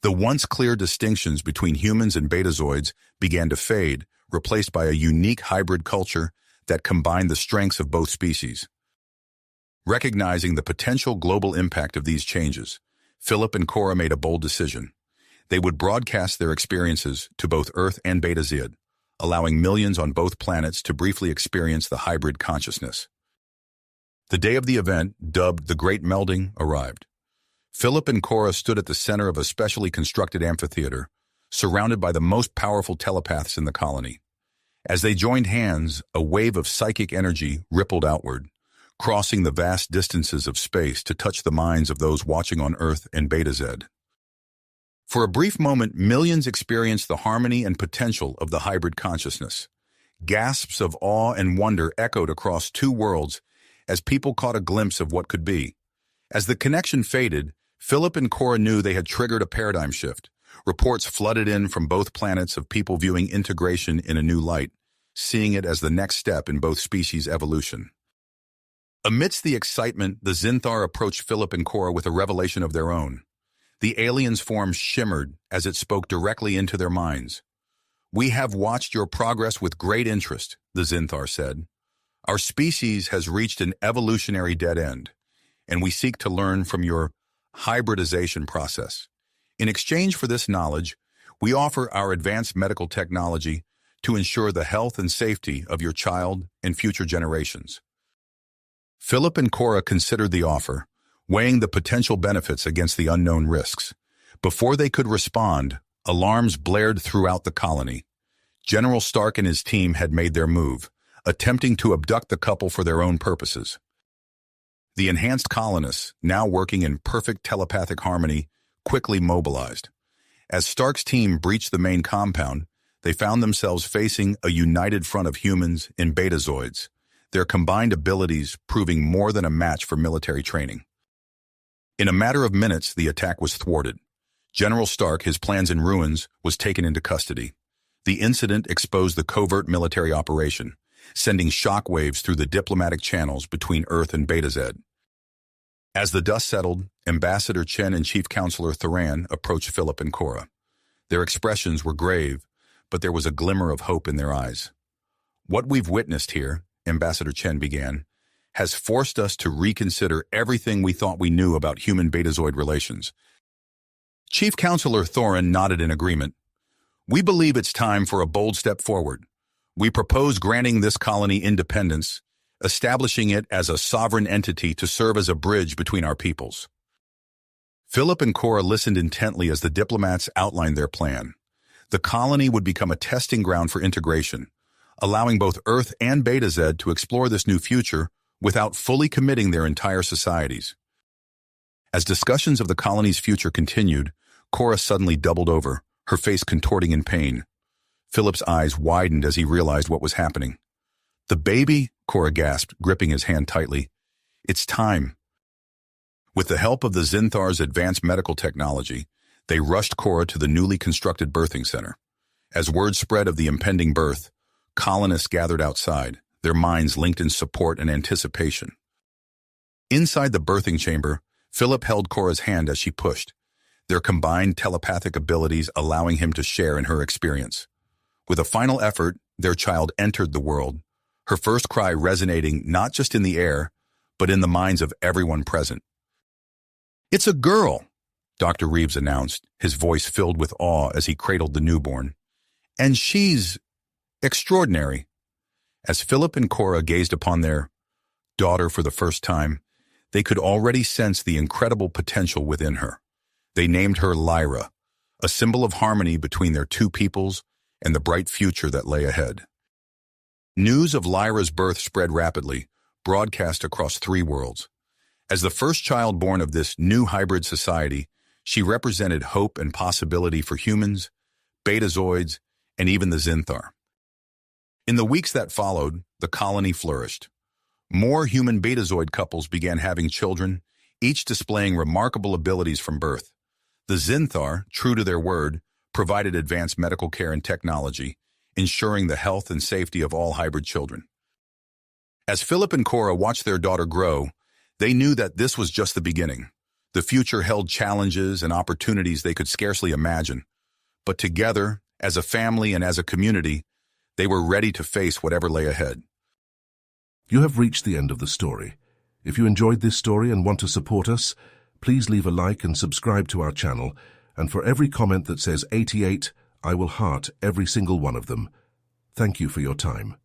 The once clear distinctions between humans and betazoids began to fade, replaced by a unique hybrid culture that combined the strengths of both species. Recognizing the potential global impact of these changes, Philip and Cora made a bold decision. They would broadcast their experiences to both Earth and Beta Zed, allowing millions on both planets to briefly experience the hybrid consciousness. The day of the event, dubbed the Great Melding, arrived. Philip and Cora stood at the center of a specially constructed amphitheater, surrounded by the most powerful telepaths in the colony. As they joined hands, a wave of psychic energy rippled outward, crossing the vast distances of space to touch the minds of those watching on Earth and Beta Zed. For a brief moment, millions experienced the harmony and potential of the hybrid consciousness. Gasps of awe and wonder echoed across two worlds as people caught a glimpse of what could be. As the connection faded, Philip and Cora knew they had triggered a paradigm shift. Reports flooded in from both planets of people viewing integration in a new light, seeing it as the next step in both species' evolution. Amidst the excitement, the Zinthar approached Philip and Cora with a revelation of their own. The alien's form shimmered as it spoke directly into their minds. "We have watched your progress with great interest," the Zinthar said. "Our species has reached an evolutionary dead end, and we seek to learn from your hybridization process. In exchange for this knowledge, we offer our advanced medical technology to ensure the health and safety of your child and future generations." Philip and Cora considered the offer, weighing the potential benefits against the unknown risks. Before they could respond, alarms blared throughout the colony. General Stark and his team had made their move, attempting to abduct the couple for their own purposes. The enhanced colonists, now working in perfect telepathic harmony, quickly mobilized. As Stark's team breached the main compound, they found themselves facing a united front of humans and betazoids, their combined abilities proving more than a match for military training. In a matter of minutes, the attack was thwarted. General Stark, his plans in ruins, was taken into custody. The incident exposed the covert military operation, sending shockwaves through the diplomatic channels between Earth and Beta Zed. As the dust settled, Ambassador Chen and Chief Counselor Thoran approached Philip and Cora. Their expressions were grave, but there was a glimmer of hope in their eyes. "What we've witnessed here," Ambassador Chen began, "has forced us to reconsider everything we thought we knew about human-betazoid relations." Chief Counselor Thoran nodded in agreement. "We believe it's time for a bold step forward. We propose granting this colony independence, establishing it as a sovereign entity to serve as a bridge between our peoples." Philip and Cora listened intently as the diplomats outlined their plan. The colony would become a testing ground for integration, allowing both Earth and Beta Zed to explore this new future without fully committing their entire societies. As discussions of the colony's future continued, Cora suddenly doubled over, her face contorting in pain. Philip's eyes widened as he realized what was happening. "The baby?" Cora gasped, gripping his hand tightly. "It's time." With the help of the Zinthar's advanced medical technology, they rushed Cora to the newly constructed birthing center. As word spread of the impending birth, colonists gathered outside, their minds linked in support and anticipation. Inside the birthing chamber, Philip held Cora's hand as she pushed, their combined telepathic abilities allowing him to share in her experience. With a final effort, their child entered the world, her first cry resonating not just in the air, but in the minds of everyone present. "It's a girl," Dr. Reeves announced, his voice filled with awe as he cradled the newborn. "And she's extraordinary." As Philip and Cora gazed upon their daughter for the first time, they could already sense the incredible potential within her. They named her Lyra, a symbol of harmony between their two peoples and the bright future that lay ahead. News of Lyra's birth spread rapidly, broadcast across 3 worlds. As the first child born of this new hybrid society, she represented hope and possibility for humans, betazoids, and even the Zinthar. In the weeks that followed, the colony flourished. More human betazoid couples began having children, each displaying remarkable abilities from birth. The Zinthar, true to their word, provided advanced medical care and technology, ensuring the health and safety of all hybrid children. As Philip and Cora watched their daughter grow, they knew that this was just the beginning. The future held challenges and opportunities they could scarcely imagine. But together, as a family and as a community, they were ready to face whatever lay ahead. You have reached the end of the story. If you enjoyed this story and want to support us, please leave a like and subscribe to our channel, and for every comment that says 88, I will heart every single one of them. Thank you for your time.